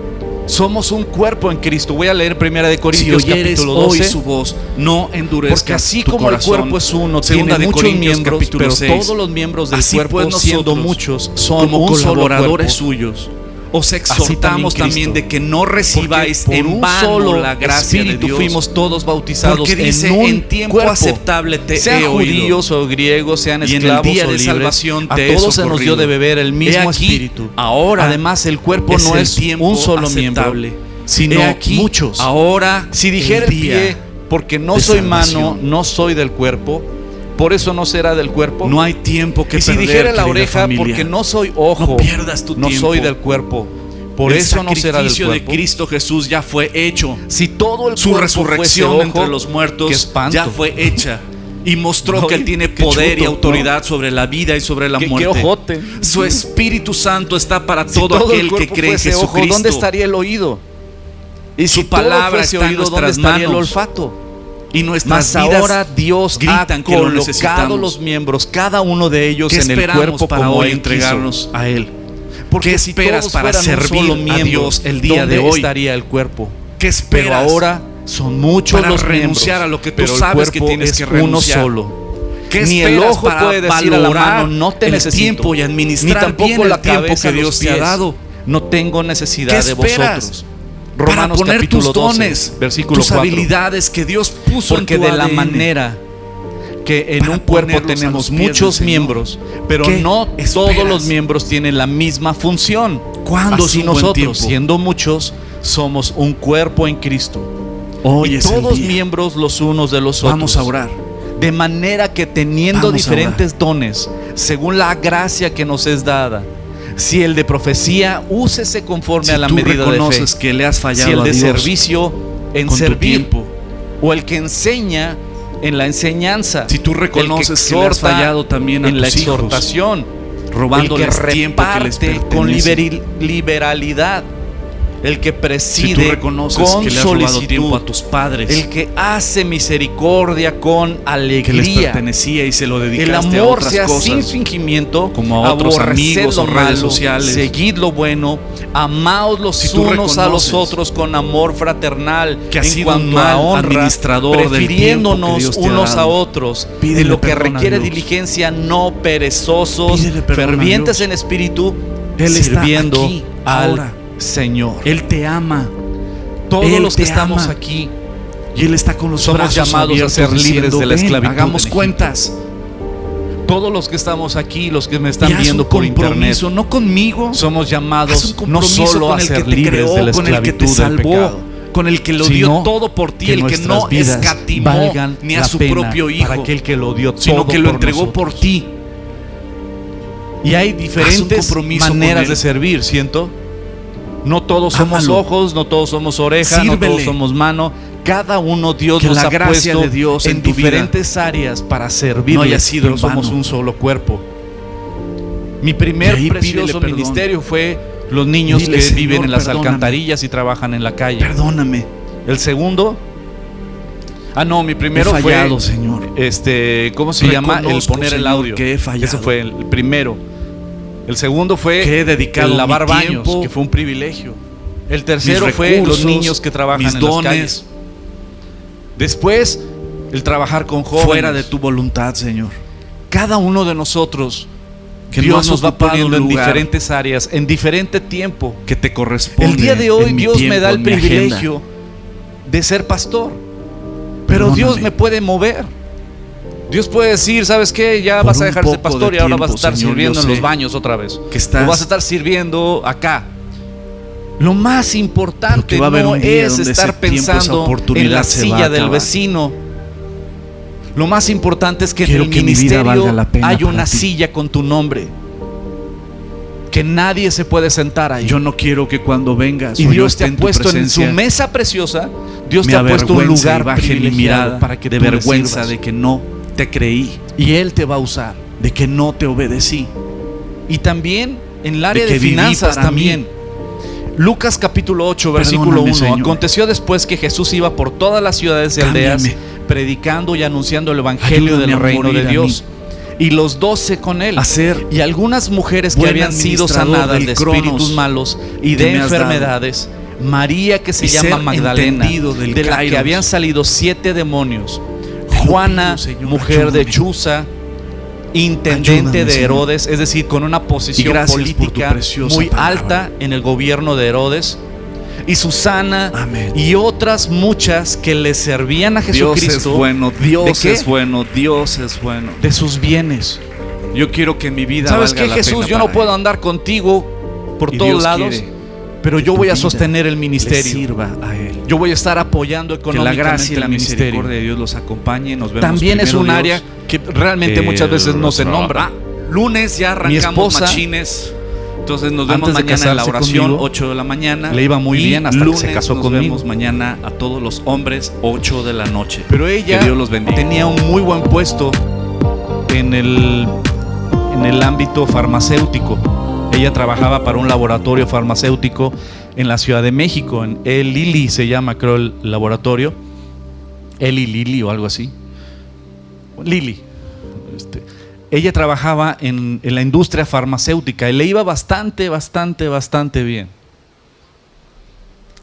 Somos un cuerpo en Cristo. Voy a leer 1 de
Si
Corintios
oyeres
capítulo
hoy
12.
su voz, no endurezcas
Porque así
tu
como
corazón.
el cuerpo es uno,
Segunda
tiene
de
muchos
Corintios,
miembros,
capítulo
pero
6.
todos los miembros del
Así
cuerpo,
pues
siendo
nosotros,
muchos, son
como
un solo
colaboradores
cuerpo.
suyos, os
también
exhortamos
Cristo.
también de que no recibáis
Porque por
en
un
vano
solo
la gracia de
espíritu
Dios.
fuimos todos bautizados
Porque dice,
en un
en tiempo
cuerpo.
aceptable te
Sean
he oído.
judíos o griegos, sean
Y en el
esclavos
día
o
de
libres,
salvación
a
te he
todos se nos
socorrido.
dio de beber el
He
mismo
aquí,
espíritu.
ahora
Además, el cuerpo
es
no
el
es
tiempo
un solo miembro,
aceptable.
sino
He aquí,
muchos.
ahora
Si dijera el
día
pie, porque no
de
soy
salvación.
mano, no soy del cuerpo, por eso no será del cuerpo.
No hay tiempo que
Y si
perder,
dijera la
querida
oreja,
familia.
porque no soy ojo,
No pierdas tu
no
tiempo.
soy del cuerpo, por
El
eso no será del
sacrificio de
cuerpo.
Cristo Jesús ya fue hecho.
Si todo el
Su
cuerpo
resurrección
fuese
entre
ojo,
los
qué
muertos
espanto.
ya fue hecha. Y mostró
No,
que Él tiene
qué
poder y
chuto,
autoridad sobre la vida y sobre la
Qué
muerte.
ojote.
Su Espíritu Santo está para
Si
todo
el
aquel que
cuerpo
cree en
fuese ojo,
Jesucristo.
¿dónde estaría el oído? Y si
Su palabra
todo fuese
está en
oído, ¿dónde
nuestras
estaría el
manos.
olfato?
Y nuestras
Mas
vidas
ahora Dios
gritan
ha
que lo
colocado
necesitamos.
los miembros, cada uno de ellos
¿Qué
en el
esperamos
cuerpo
para
como
hoy
Él
entregarnos a Él?
Porque
¿Qué
si
esperas
todos
para
fueran un
servir
solo
a
miembro,
Dios el día de
¿dónde
hoy?
estaría el cuerpo?
¿Qué
Pero
esperas?
ahora son muchos
para
los
renunciar
miembros,
a lo que tú
pero el
sabes que
cuerpo
tienes
es
que
uno
renunciar.
solo.
¿Qué
Ni el
esperas
ojo
para
puede decir a la
valorar
mano, no te
el
necesito,
tiempo y
ni
administrar
tampoco
bien
la
el tiempo
cabeza,
que
los
Dios te ha
pies.
dado?
No tengo necesidad
¿Qué
de
esperas
vosotros.
para
Romanos
poner
capítulo
tus
12,
dones,
versículo
tus
4.
habilidades que Dios puso
Porque
en tu
de la
ADN?
manera que en
Para
un cuerpo
ponerlos a los
tenemos
pies del
muchos
Señor.
miembros, pero
¿Qué
no
esperas?
todos los miembros tienen la misma función.
¿Cuándo
Así
es un buen
nosotros,
tiempo?
siendo muchos, somos un cuerpo en Cristo.
Hoy
Y
es el
todos
día.
miembros los unos de los otros.
Vamos a orar.
De manera que teniendo
Vamos a
diferentes dones, según la gracia que nos es dada, si el de profecía, úsese conforme
Si
a la
tú
medida de fe.
reconoces que le has fallado
Si el
a
de
Dios
servicio, en
con tu
servir.
tiempo.
O el que enseña, en la enseñanza.
Si tú reconoces
el
que le has
exhorta,
fallado también a
en la
tus hijos,
exhortación.
robándoles
el que
tiempo que les
reparte con
pertenece.
liberalidad. El que
Si tú
preside
reconoces
con
que le has robado tiempo
solicitud.
a tus padres,
El que hace misericordia con
que les
alegría.
pertenecía y se lo
El
dedicaste a
amor
otras
sea sin
cosas,
fingimiento,
como a otros
aborreced
amigos
lo
o redes
malo,
sociales.
seguid lo bueno, amaos los
Si tú
unos a los
reconoces
otros con amor fraternal,
que has
en
sido un
cuanto a
mal
honra,
administrador del tiempo que
prefiriéndonos
Dios te ha
unos a
dado.
otros,
Pídele
en lo que
perdón a
requiere
Dios.
diligencia, no perezosos,
Pídele perdón a
fervientes
Dios.
en espíritu,
Él está
sirviendo
aquí,
al
ahora.
Señor.
Él te ama.
Todos
Él
los que
te
estamos
ama.
aquí
Y Él está con los
somos
brazos
llamados a
abiertos
ser libres
diciendo,
de la
"Ven,
esclavitud
hagamos
en Egipto".
cuentas.
todos los que estamos aquí, los que me
Y
están
haz
viendo
un
por internet,
compromiso, no conmigo.
somos
Haz
llamados
un
no
compromiso
solo
con
a
el que
ser
te
libres
creó,
de la
con el que te
esclavitud del
salvó,
pecado,
con el que lo
sino
dio todo por ti, el que no
nuestras vidas
escatimó
valgan
ni a
la
su
pena
propio hijo,
para aquel que lo dio
sino
todo
que lo
por
entregó
nosotros.
por ti.
Y hay
Haz un
diferentes
compromiso con
maneras
él.
de servir, ¿siento? No todos somos
Ámalo.
ojos, no todos somos orejas, no
Sírvele.
todos somos mano. Cada uno Dios
que
nos
la
ha
gracia
puesto
de Dios en
en
tu vida
diferentes áreas para servir.
no haya sido
pero
en vano.
somos un solo cuerpo. Mi
Y
primer
ahí
precioso
pídele perdón.
ministerio fue los niños
Dile,
que
Señor,
viven en las
perdóname.
alcantarillas y trabajan en la calle.
Perdóname.
El segundo, mi
He
primero
fallado,
fue,
Señor.
¿cómo se llama? El
Reconozco,
poner el
Señor,
audio.
que he fallado.
Ese fue el primero. El segundo fue
Que he dedicado
el lavar
mi
baños,
tiempo,
que fue un privilegio. El tercero
mis
fue los
recursos,
niños que trabajan
mis
en
dones.
las calles. Después, el trabajar con jóvenes.
Fuera de tu voluntad, Señor.
Cada uno de nosotros,
Que no
Dios
has
nos va
ocupado
poniendo
un
en
lugar
diferentes áreas, en diferente tiempo.
que te corresponde.
El día de hoy
en mi
Dios me
tiempo,
da el
en mi agenda.
privilegio de ser pastor. Pero
Perdóname.
Dios me puede mover. Dios puede decir, ¿sabes qué? Ya
Por
vas a
un
dejar de ser
poco
pastor
de
y ahora
tiempo,
vas a estar
Señor,
sirviendo
yo
en los
sé
baños otra vez.
que estás-
O vas a estar sirviendo acá. Lo más
Pero
importante
que va a haber
no
un día
es
donde
estar
ese tiempo, esa
pensando
oportunidad
en la
se va a
silla del
acabar.
vecino. Lo más importante es que
Quiero
en el
que mi vida valga
ministerio
la pena
hay
para
una
ti.
silla con tu nombre. Que nadie se puede sentar ahí.
Yo no quiero que cuando vengas
Y
o yo
Dios
esté
te ha
en tu
puesto en
presencia,
su mesa preciosa. Dios
me
te ha puesto un
avergüence y
lugar
baje mi
privilegiado
mirada
para que
de
tú le
vergüenza
sirvas.
de que no te creí,
Y Él te va a usar.
de que no te obedecí.
Y también en el área
De que
de
viví
finanzas
para
también. Lucas capítulo 8, versículo
Perdóname,
1.
Señor.
Aconteció después que Jesús iba por todas las ciudades y aldeas,
Cámbiame.
predicando y anunciando el evangelio
Ayúdame
del
a
reino
morir
de
a
Dios. Y los 12 con él.
A ser
Y algunas mujeres que
buen
habían sido
administrador
sanadas
del
de
Cronos
espíritus malos y
que
de
me has dado.
enfermedades. María, que se
Y
llama
ser
Magdalena,
entendido del
de la que
Kairos.
habían salido 7 demonios.
Te lo
Juana,
pido, Señor,
mujer de
ayúdame.
Chuza, intendente
Ayúdame,
de
Señor.
Herodes, es decir, con una
Y
posición
gracias por tu
política
preciosa
muy
palabra.
alta en el gobierno de Herodes. Y Susana
Amén.
y otras muchas que le servían a
Dios
Jesucristo.
es bueno,
¿De
Dios
qué?
es bueno, Dios es bueno.
De sus bienes.
Yo quiero que mi vida
¿Sabes
valga
qué,
la
Jesús?
pena
Yo no
para
puedo
Él.
andar contigo por
Y
todos
Dios
lados,
quiere
pero
que
yo
tu
voy a
vida
sostener el
le
ministerio.
sirva a Él.
Yo voy a estar apoyando
Que
económicamente
la gracia y la
el ministerio.
misericordia de Dios los acompañe. Nos vemos
También es
primero
un
Dios,
área que realmente muchas veces no se nombra.
Lunes ya
Mi
arrancamos
esposa,
machines. Entonces nos vemos
antes de
mañana en la
casarse
oración,
conmigo,
8 de la mañana.
le iba muy
Y
bien hasta que
lunes
se casó
nos
conmigo.
vemos mañana a todos los hombres, 8 de la noche.
Pero ella
Que Dios los bendiga.
tenía un muy buen puesto en el ámbito farmacéutico. Ella trabajaba para un laboratorio farmacéutico en la Ciudad de México, en El Lili se llama, creo, el laboratorio. Eli Lili o algo así. Lili. Ella trabajaba en la industria farmacéutica y le iba bastante bien.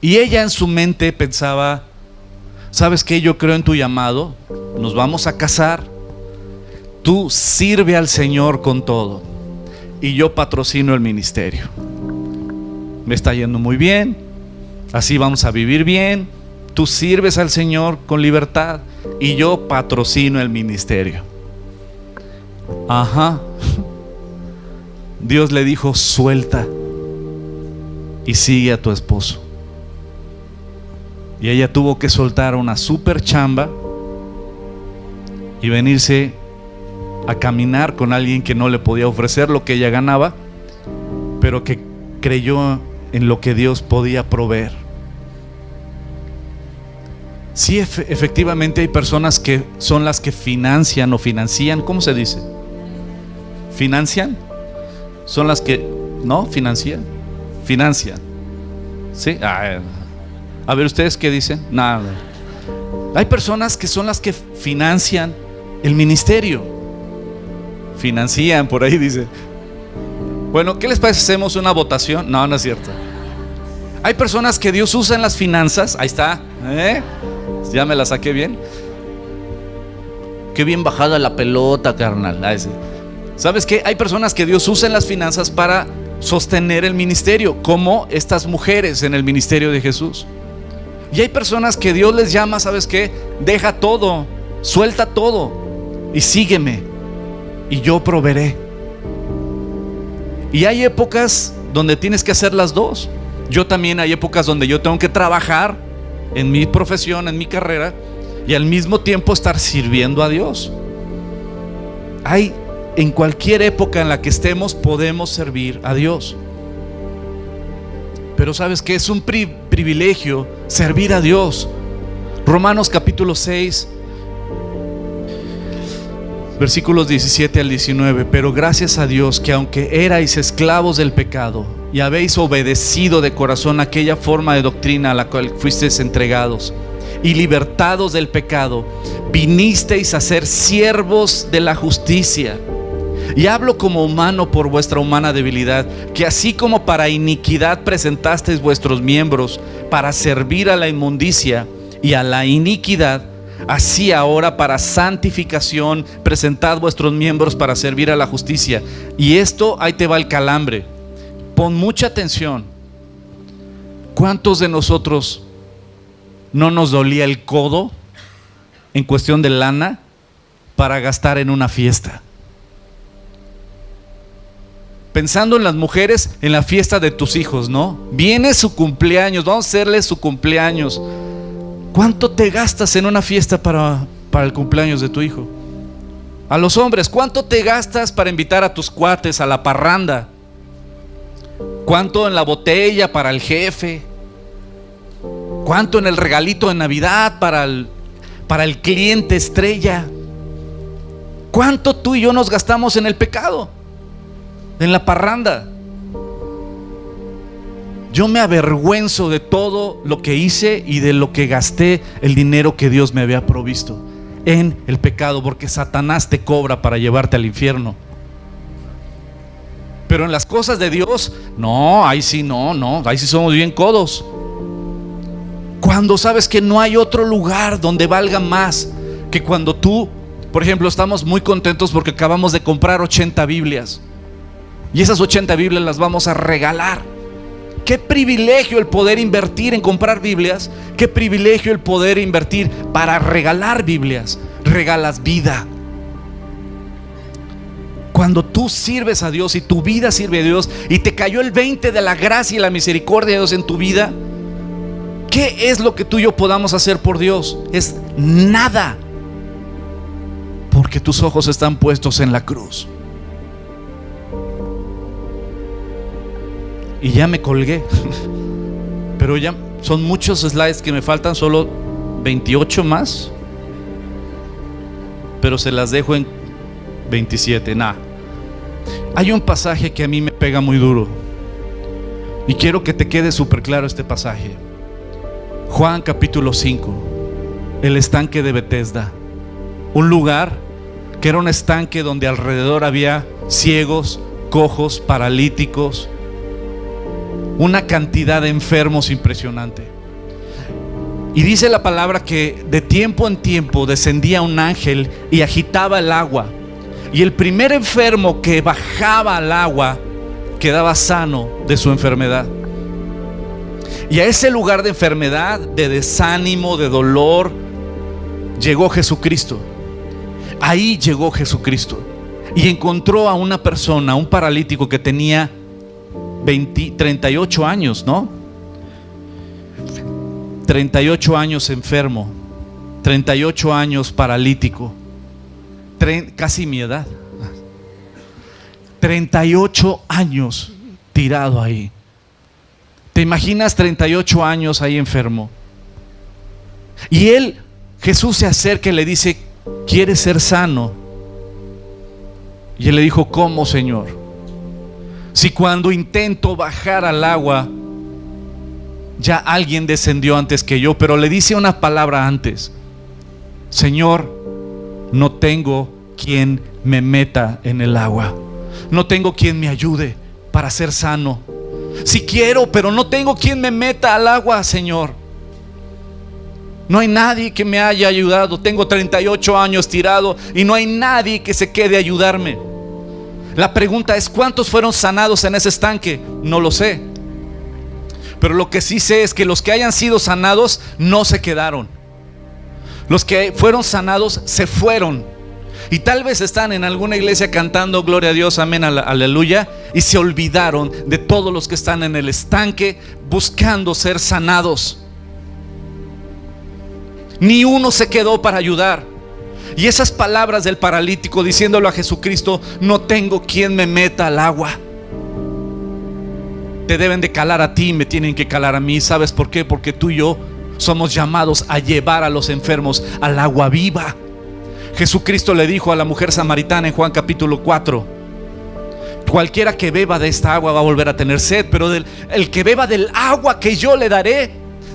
Y ella en su mente pensaba, ¿sabes qué? Yo creo en tu llamado, nos vamos a casar, tú sirve al Señor con todo y yo patrocino el ministerio. Me está yendo muy bien, así vamos a vivir bien, tú sirves al Señor con libertad y yo patrocino el ministerio. Ajá. Dios le dijo, suelta y sigue a tu esposo. Y ella tuvo que soltar una super chamba y venirse a caminar con alguien que no le podía ofrecer lo que ella ganaba, pero que creyó en lo que Dios podía proveer. Sí, efectivamente hay personas que son las que financian o financian, ¿cómo se dice? ¿Financian? Son las que, ¿no? Financian. ¿Sí? A ver, ¿ustedes qué dicen? Nada. Hay personas que son las que financian el ministerio. Financian, por ahí dice. Bueno, ¿qué les parece si hacemos una votación? No, no es cierto. Hay personas que Dios usa en las finanzas. Ahí está, ya me la saqué bien. Qué bien bajada la pelota, carnal. ¿Sabes qué? Hay personas que Dios usa en las finanzas para sostener el ministerio, como estas mujeres en el ministerio de Jesús. Y hay personas que Dios les llama, ¿sabes qué? Deja todo, suelta todo y sígueme y yo proveeré. Y hay épocas donde tienes que hacer las dos. Yo también hay épocas donde yo tengo que trabajar en mi profesión, en mi carrera, y al mismo tiempo estar sirviendo a Dios. En cualquier época en la que estemos podemos servir a Dios. Pero ¿sabes qué? Es un privilegio servir a Dios, Romanos capítulo 6, versículos 17 al 19. Pero gracias a Dios que aunque erais esclavos del pecado y habéis obedecido de corazón aquella forma de doctrina a la cual fuisteis entregados, y libertados del pecado, vinisteis a ser siervos de la justicia. Y hablo como humano por vuestra humana debilidad, que así como para iniquidad presentasteis vuestros miembros para servir a la inmundicia y a la iniquidad, así ahora para santificación presentad vuestros miembros para servir a la justicia. Y esto, ahí te va el calambre. Pon mucha atención. ¿Cuántos de nosotros no nos dolía el codo en cuestión de lana para gastar en una fiesta? Pensando en las mujeres, en la fiesta de tus hijos, ¿no? Viene su cumpleaños, vamos a hacerle su cumpleaños. ¿Cuánto te gastas en una fiesta para el cumpleaños de tu hijo? A los hombres, ¿cuánto te gastas para invitar a tus cuates a la parranda? ¿Cuánto en la botella para el jefe? ¿Cuánto en el regalito de Navidad para el cliente estrella? ¿Cuánto tú y yo nos gastamos en el pecado? En la parranda. Yo me avergüenzo de todo lo que hice y de lo que gasté el dinero que Dios me había provisto en el pecado, porque Satanás te cobra para llevarte al infierno. Pero en las cosas de Dios, no, ahí sí ahí sí somos bien codos. Cuando sabes que no hay otro lugar donde valga más que cuando tú, por ejemplo, estamos muy contentos porque acabamos de comprar 80 Biblias y esas 80 Biblias las vamos a regalar. Qué privilegio el poder invertir en comprar Biblias. Qué privilegio el poder invertir para regalar Biblias. Regalas vida. Cuando tú sirves a Dios y tu vida sirve a Dios y te cayó el 20 de la gracia y la misericordia de Dios en tu vida, ¿qué es lo que tú y yo podamos hacer por Dios? Es nada, porque tus ojos están puestos en la cruz. Y ya me colgué, pero ya son muchos slides que me faltan, solo 28 más, pero se las dejo en 27. Hay un pasaje que a mí me pega muy duro y quiero que te quede súper claro este pasaje. Juan capítulo 5, el estanque de Betesda, un lugar que era un estanque donde alrededor había ciegos, cojos, paralíticos, una cantidad de enfermos impresionante. Y dice la palabra que de tiempo en tiempo descendía un ángel y agitaba el agua, y el primer enfermo que bajaba al agua quedaba sano de su enfermedad. Y a ese lugar de enfermedad, de desánimo, de dolor, llegó Jesucristo. Ahí llegó Jesucristo y encontró a una persona, un paralítico que tenía 38 años, ¿no? 38 años enfermo, 38 años paralítico, casi mi edad. 38 años tirado ahí. ¿Te imaginas 38 años ahí enfermo? Y Jesús se acerca y le dice: ¿quieres ser sano? Y él le dijo: ¿cómo, Señor? Si cuando intento bajar al agua ya alguien descendió antes que yo. Pero le dice una palabra antes: Señor, no tengo quien me meta en el agua, no tengo quien me ayude para ser sano. Si quiero, pero no tengo quien me meta al agua, Señor. No hay nadie que me haya ayudado. Tengo 38 años tirado y no hay nadie que se quede a ayudarme. La pregunta es: ¿cuántos fueron sanados en ese estanque? No lo sé. Pero lo que sí sé es que los que hayan sido sanados no se quedaron. Los que fueron sanados se fueron. Y tal vez están en alguna iglesia cantando gloria a Dios, amén, aleluya, y se olvidaron de todos los que están en el estanque buscando ser sanados. Ni uno se quedó para ayudar. Y esas palabras del paralítico diciéndolo a Jesucristo: no tengo quien me meta al agua, te deben de calar a ti, me tienen que calar a mí. ¿Sabes por qué? Porque tú y yo somos llamados a llevar a los enfermos al agua viva. Jesucristo le dijo a la mujer samaritana en Juan capítulo 4: cualquiera que beba de esta agua va a volver a tener sed, pero el que beba del agua que yo le daré,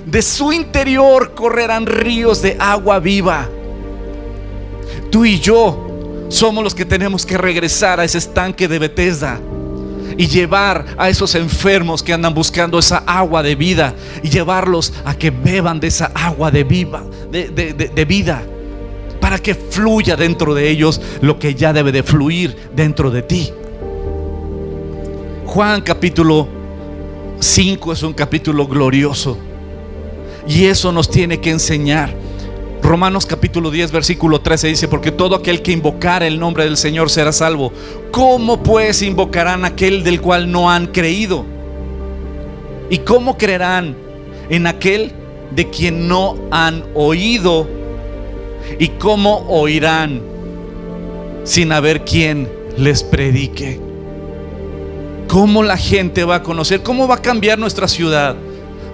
de su interior correrán ríos de agua viva. Tú y yo somos los que tenemos que regresar a ese estanque de Betesda y llevar a esos enfermos que andan buscando esa agua de vida, y llevarlos a que beban de esa agua de vida, para que fluya dentro de ellos lo que ya debe de fluir dentro de ti. Juan capítulo 5 es un capítulo glorioso, y eso nos tiene que enseñar. Romanos capítulo 10 versículo 13 dice: porque todo aquel que invocare el nombre del Señor será salvo. ¿Cómo pues invocarán aquel del cual no han creído? ¿Y cómo creerán en aquel de quien no han oído? ¿Y cómo oirán sin haber quien les predique? ¿Cómo la gente va a conocer? ¿Cómo va a cambiar nuestra ciudad?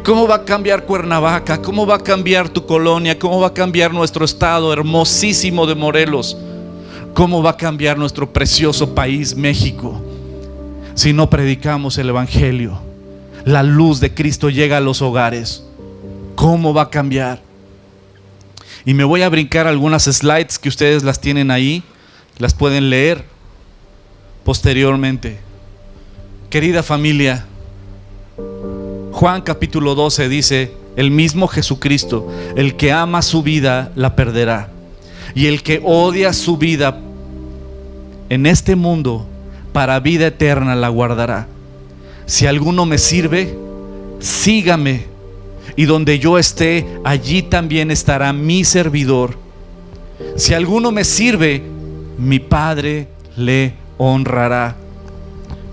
¿Cómo va a cambiar Cuernavaca? ¿Cómo va a cambiar tu colonia? ¿Cómo va a cambiar nuestro estado hermosísimo de Morelos? ¿Cómo va a cambiar nuestro precioso país, México, si no predicamos el evangelio? La luz de Cristo llega a los hogares. ¿Cómo va a cambiar? Y me voy a brincar algunas slides que ustedes las tienen ahí, las pueden leer posteriormente. Querida familia, Juan capítulo 12 dice: el mismo Jesucristo, el que ama su vida la perderá, y el que odia su vida en este mundo para vida eterna la guardará. Si alguno me sirve, sígame, y donde yo esté, allí también estará mi servidor. Si alguno me sirve, mi Padre le honrará.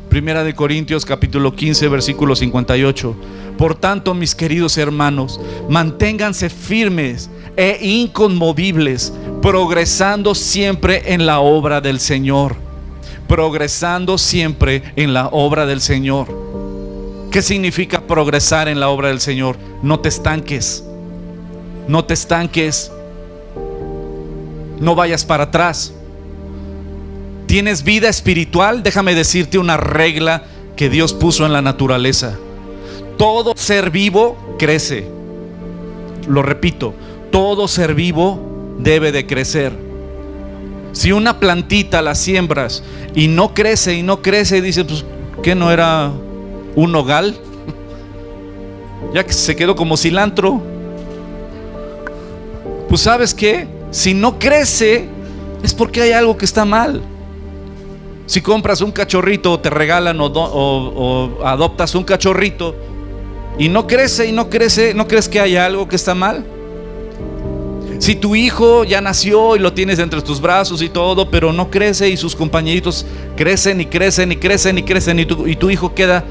Primera de Corintios capítulo 15 versículo 58. Por tanto, mis queridos hermanos, manténganse firmes e inconmovibles, progresando siempre en la obra del Señor. Progresando siempre en la obra del Señor. ¿Qué significa progresar en la obra del Señor? No te estanques. No te estanques. No vayas para atrás. ¿Tienes vida espiritual? Déjame decirte una regla que Dios puso en la naturaleza. Todo ser vivo crece. Lo repito, todo ser vivo debe de crecer. Si una plantita la siembras y no crece y no crece, dice, pues, ¿qué no era un nogal? Ya que se quedó como cilantro. Pues ¿sabes qué? Si no crece es porque hay algo que está mal. Si compras un cachorrito o te regalan o adoptas un cachorrito y no crece y no crece, ¿no crees que hay algo que está mal? Si tu hijo ya nació y lo tienes entre tus brazos y todo, pero no crece, y sus compañeritos crecen y crecen y crecen y crecen, y tu hijo queda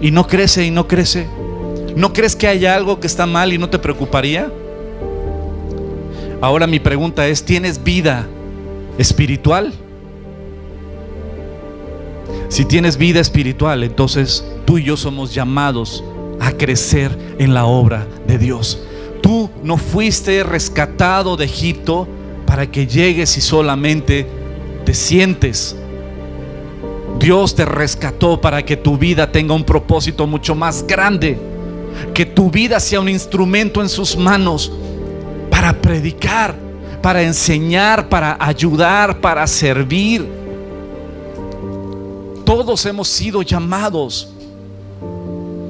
y no crece y no crece, ¿no crees que hay algo que está mal y no te preocuparía? Ahora mi pregunta es: ¿tienes vida espiritual? Si tienes vida espiritual, entonces tú y yo somos llamados a crecer en la obra de Dios. Tú no fuiste rescatado de Egipto para que llegues y solamente te sientes. Dios te rescató para que tu vida tenga un propósito mucho más grande, que tu vida sea un instrumento en sus manos para predicar, para enseñar, para ayudar, para servir. Todos hemos sido llamados,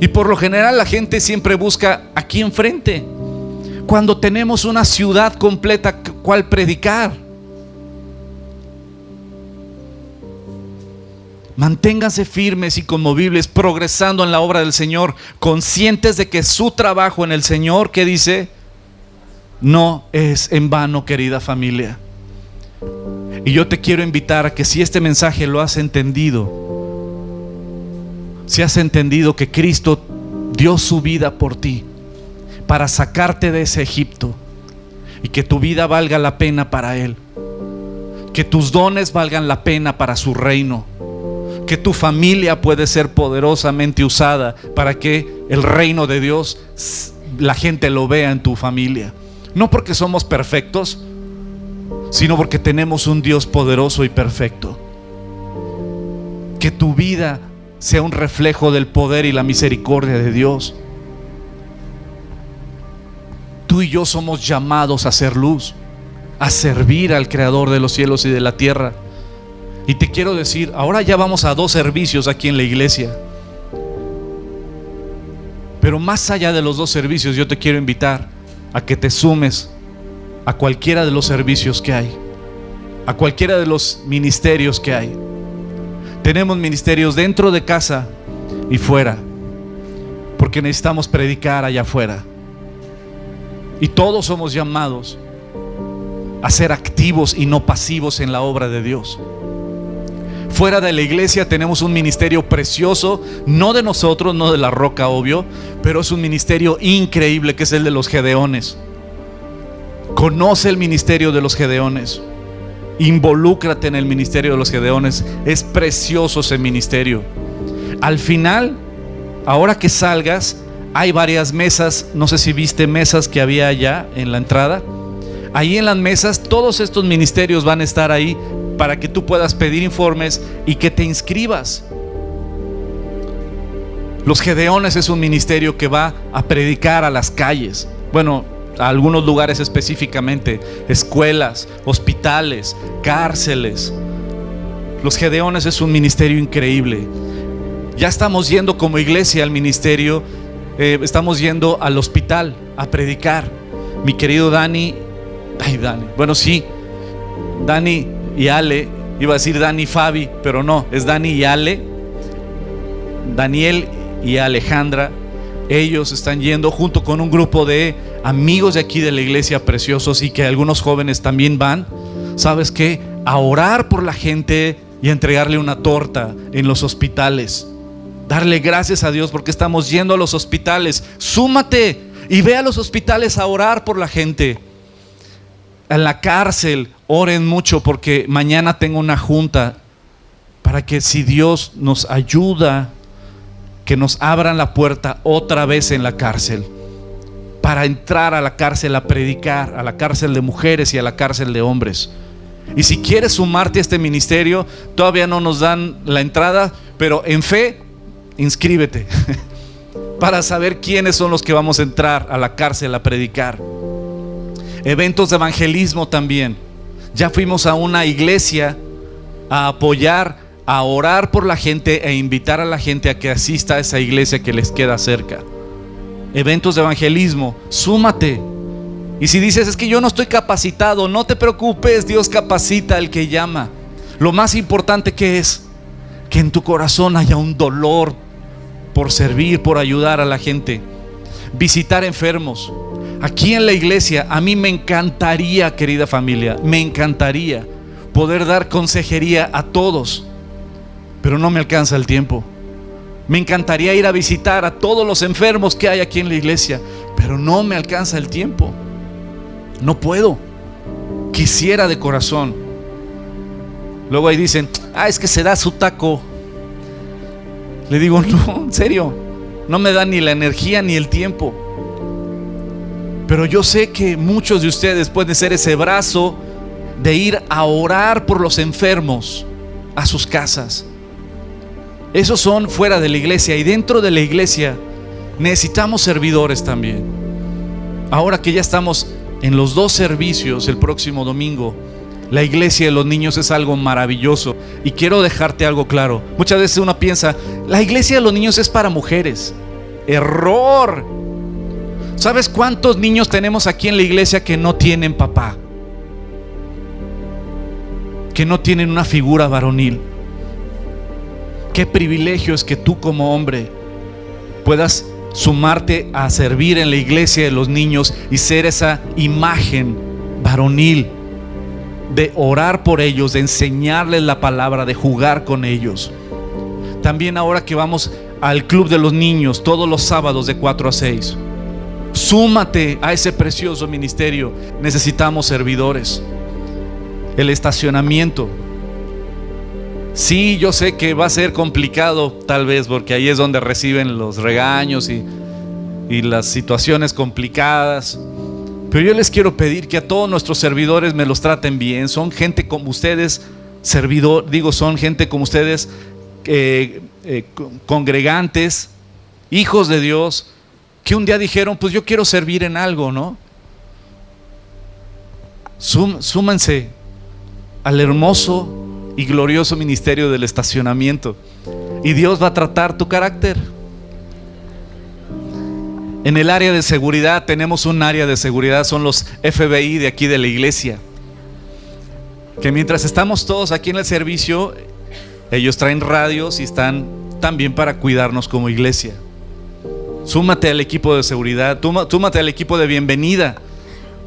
y por lo general la gente siempre busca aquí enfrente, cuando tenemos una ciudad completa cual predicar. Manténganse firmes y conmovibles, progresando en la obra del Señor, conscientes de que su trabajo en el Señor, ¿qué dice? No es en vano, querida familia. Y yo te quiero invitar a que, si este mensaje lo has entendido, si has entendido que Cristo dio su vida por ti para sacarte de ese Egipto, y que tu vida valga la pena para Él, que tus dones valgan la pena para su reino, que tu familia puede ser poderosamente usada para que el reino de Dios la gente lo vea en tu familia. No porque somos perfectos, sino porque tenemos un Dios poderoso y perfecto. Que tu vida sea un reflejo del poder y la misericordia de Dios. Tú y yo somos llamados a ser luz, a servir al Creador de los cielos y de la tierra. Y te quiero decir, ahora ya vamos a 2 servicios aquí en la iglesia. Pero más allá de los 2 servicios, yo te quiero invitar a que te sumes a cualquiera de los servicios que hay, a cualquiera de los ministerios que hay. Tenemos ministerios dentro de casa y fuera, porque necesitamos predicar allá afuera. Y todos somos llamados a ser activos y no pasivos en la obra de Dios. Fuera de la iglesia tenemos un ministerio precioso, no de nosotros, no de La Roca, obvio, pero es un ministerio increíble que es el de los Gedeones. Conoce el ministerio de los Gedeones, involúcrate en el ministerio de los Gedeones. Es precioso ese ministerio. Al final, ahora que salgas, hay varias mesas, no sé si viste mesas que había allá en la entrada. Ahí en las mesas todos estos ministerios van a estar ahí para que tú puedas pedir informes y que te inscribas. Los Gedeones es un ministerio que va a predicar a las calles, bueno, a algunos lugares específicamente, escuelas, hospitales, cárceles. Los Gedeones es un ministerio increíble. Ya estamos yendo como iglesia al ministerio, estamos yendo al hospital a predicar. Mi querido Dani, Dani y Ale, iba a decir Dani y Fabi, pero no, es Dani y Ale, Daniel y Alejandra. Ellos están yendo junto con un grupo de amigos de aquí de la iglesia preciosos, y que algunos jóvenes también van, ¿sabes qué? A orar por la gente y a entregarle una torta en los hospitales. Darle gracias a Dios porque estamos yendo a los hospitales. Súmate y ve a los hospitales a orar por la gente. En la cárcel, oren mucho, porque mañana tengo una junta para que, si Dios nos ayuda, que nos abran la puerta otra vez en la cárcel, para entrar a la cárcel a predicar, a la cárcel de mujeres y a la cárcel de hombres. Y si quieres sumarte a este ministerio, todavía no nos dan la entrada, pero en fe, inscríbete para saber quiénes son los que vamos a entrar a la cárcel a predicar. Eventos de evangelismo también. Ya fuimos a una iglesia a apoyar, a orar por la gente e invitar a la gente a que asista a esa iglesia que les queda cerca. Eventos de evangelismo, súmate. Y si dices, es que yo no estoy capacitado, no te preocupes, Dios capacita al que llama. Lo más importante que es que en tu corazón haya un dolor por servir, por ayudar a la gente. Visitar enfermos. Aquí en la iglesia, a mí me encantaría, querida familia, me encantaría poder dar consejería a todos, pero no me alcanza el tiempo. Me encantaría ir a visitar a todos los enfermos que hay aquí en la iglesia, pero no me alcanza el tiempo. No puedo. Quisiera de corazón. Luego ahí dicen, es que se da su taco. Le digo, no, en serio, no me da ni la energía ni el tiempo. Pero yo sé que muchos de ustedes pueden ser ese brazo de ir a orar por los enfermos a sus casas. Esos son fuera de la iglesia, y dentro de la iglesia necesitamos servidores también. Ahora que ya estamos en los 2 servicios el próximo domingo, la iglesia de los niños es algo maravilloso. Y quiero dejarte algo claro. Muchas veces uno piensa, la iglesia de los niños es para mujeres. ¡Error! ¿Sabes cuántos niños tenemos aquí en la iglesia que no tienen papá? Que no tienen una figura varonil. Qué privilegio es que tú, como hombre, puedas sumarte a servir en la iglesia de los niños y ser esa imagen varonil, de orar por ellos, de enseñarles la palabra, de jugar con ellos. También ahora que vamos al club de los niños todos los sábados de 4 a 6, súmate a ese precioso ministerio. Necesitamos servidores. El estacionamiento, sí, yo sé que va a ser complicado tal vez, porque ahí es donde reciben los regaños y las situaciones complicadas. Pero yo les quiero pedir que a todos nuestros servidores me los traten bien. Son gente como ustedes, son gente como ustedes, congregantes, hijos de Dios, que un día dijeron, pues yo quiero servir en algo, ¿no? Súmense al hermoso y glorioso ministerio del estacionamiento, y Dios va a tratar tu carácter. En el área de seguridad tenemos un área de seguridad, son los FBI de aquí de la iglesia, que mientras estamos todos aquí en el servicio, ellos traen radios y están también para cuidarnos como iglesia. Súmate al equipo de seguridad, súmate al equipo de bienvenida,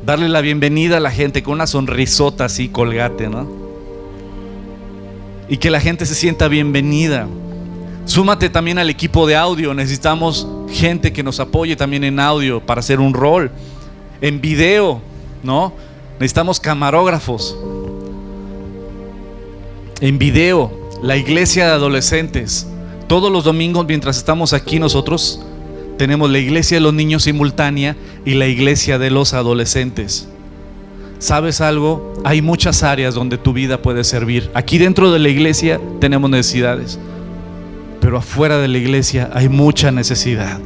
darle la bienvenida a la gente con una sonrisota así, colgate, ¿no? Y que la gente se sienta bienvenida. Súmate también al equipo de audio. Necesitamos gente que nos apoye también en audio para hacer un rol. En video, ¿no? Necesitamos camarógrafos. En video, la iglesia de adolescentes. Todos los domingos mientras estamos aquí nosotros tenemos la iglesia de los niños simultánea y la iglesia de los adolescentes. ¿Sabes algo? Hay muchas áreas donde tu vida puede servir. Aquí dentro de la iglesia tenemos necesidades, pero afuera de la iglesia hay mucha necesidad.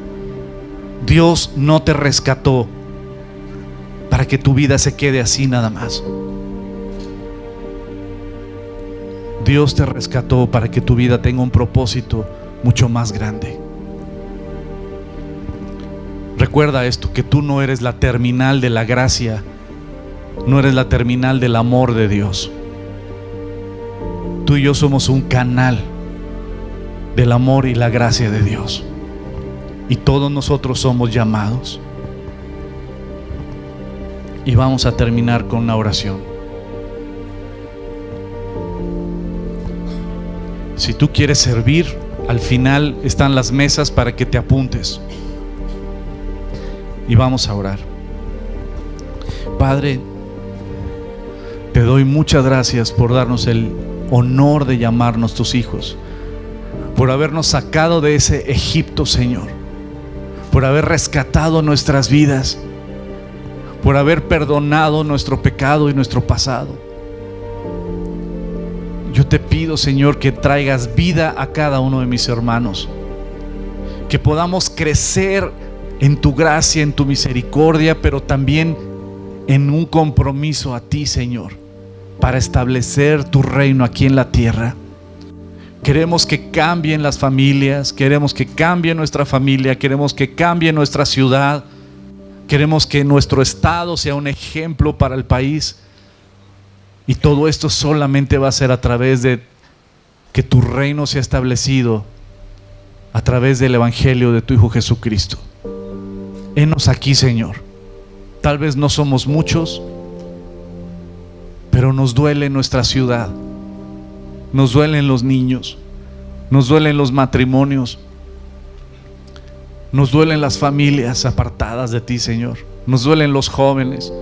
Dios no te rescató para que tu vida se quede así nada más. Dios te rescató para que tu vida tenga un propósito mucho más grande. Recuerda esto, que tú no eres la terminal de la gracia, no eres la terminal del amor de Dios. Tú y yo somos un canal del amor y la gracia de Dios, y todos nosotros somos llamados. Y vamos a terminar con una oración. Si tú quieres servir, al final están las mesas para que te apuntes. Y vamos a orar. Padre, te doy muchas gracias por darnos el honor de llamarnos tus hijos, por habernos sacado de ese Egipto, Señor, por haber rescatado nuestras vidas, por haber perdonado nuestro pecado y nuestro pasado. Yo te pido, Señor, que traigas vida a cada uno de mis hermanos, que podamos crecer en tu gracia, en tu misericordia, pero también en un compromiso a ti, Señor, para establecer tu reino aquí en la tierra. Queremos que cambien las familias, queremos que cambie nuestra familia, queremos que cambie nuestra ciudad, queremos que nuestro estado sea un ejemplo para el país. Y todo esto solamente va a ser a través de que tu reino sea establecido a través del evangelio de tu Hijo Jesucristo. Henos aquí, Señor. Tal vez no somos muchos, pero nos duele nuestra ciudad, nos duelen los niños, nos duelen los matrimonios, nos duelen las familias apartadas de ti, Señor, nos duelen los jóvenes,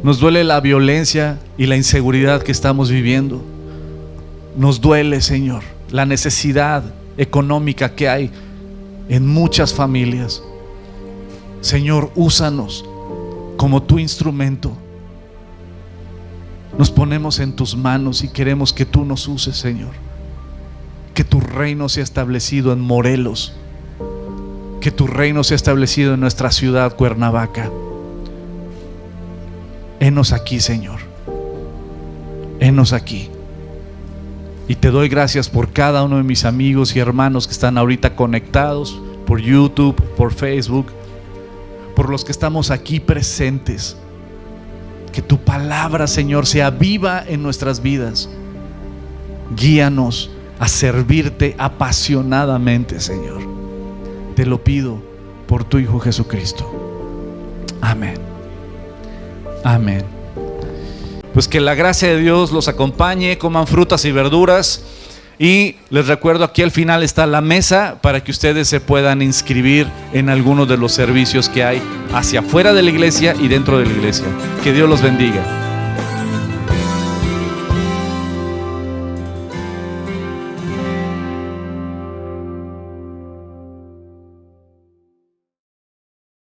nos duele la violencia y la inseguridad que estamos viviendo, nos duele, Señor, la necesidad económica que hay en muchas familias. Señor, úsanos como tu instrumento. Nos ponemos en tus manos y queremos que tú nos uses, Señor. Que tu reino sea establecido en Morelos, que tu reino sea establecido en nuestra ciudad, Cuernavaca. Henos aquí, Señor. Henos aquí. Y te doy gracias por cada uno de mis amigos y hermanos que están ahorita conectados por YouTube, por Facebook, por los que estamos aquí presentes. Que tu palabra, Señor, sea viva en nuestras vidas. Guíanos a servirte apasionadamente, Señor. Te lo pido por tu Hijo Jesucristo. Amén. Amén. Pues que la gracia de Dios los acompañe, coman frutas y verduras. Y les recuerdo, aquí al final está la mesa para que ustedes se puedan inscribir en algunos de los servicios que hay hacia afuera de la iglesia y dentro de la iglesia. Que Dios los bendiga.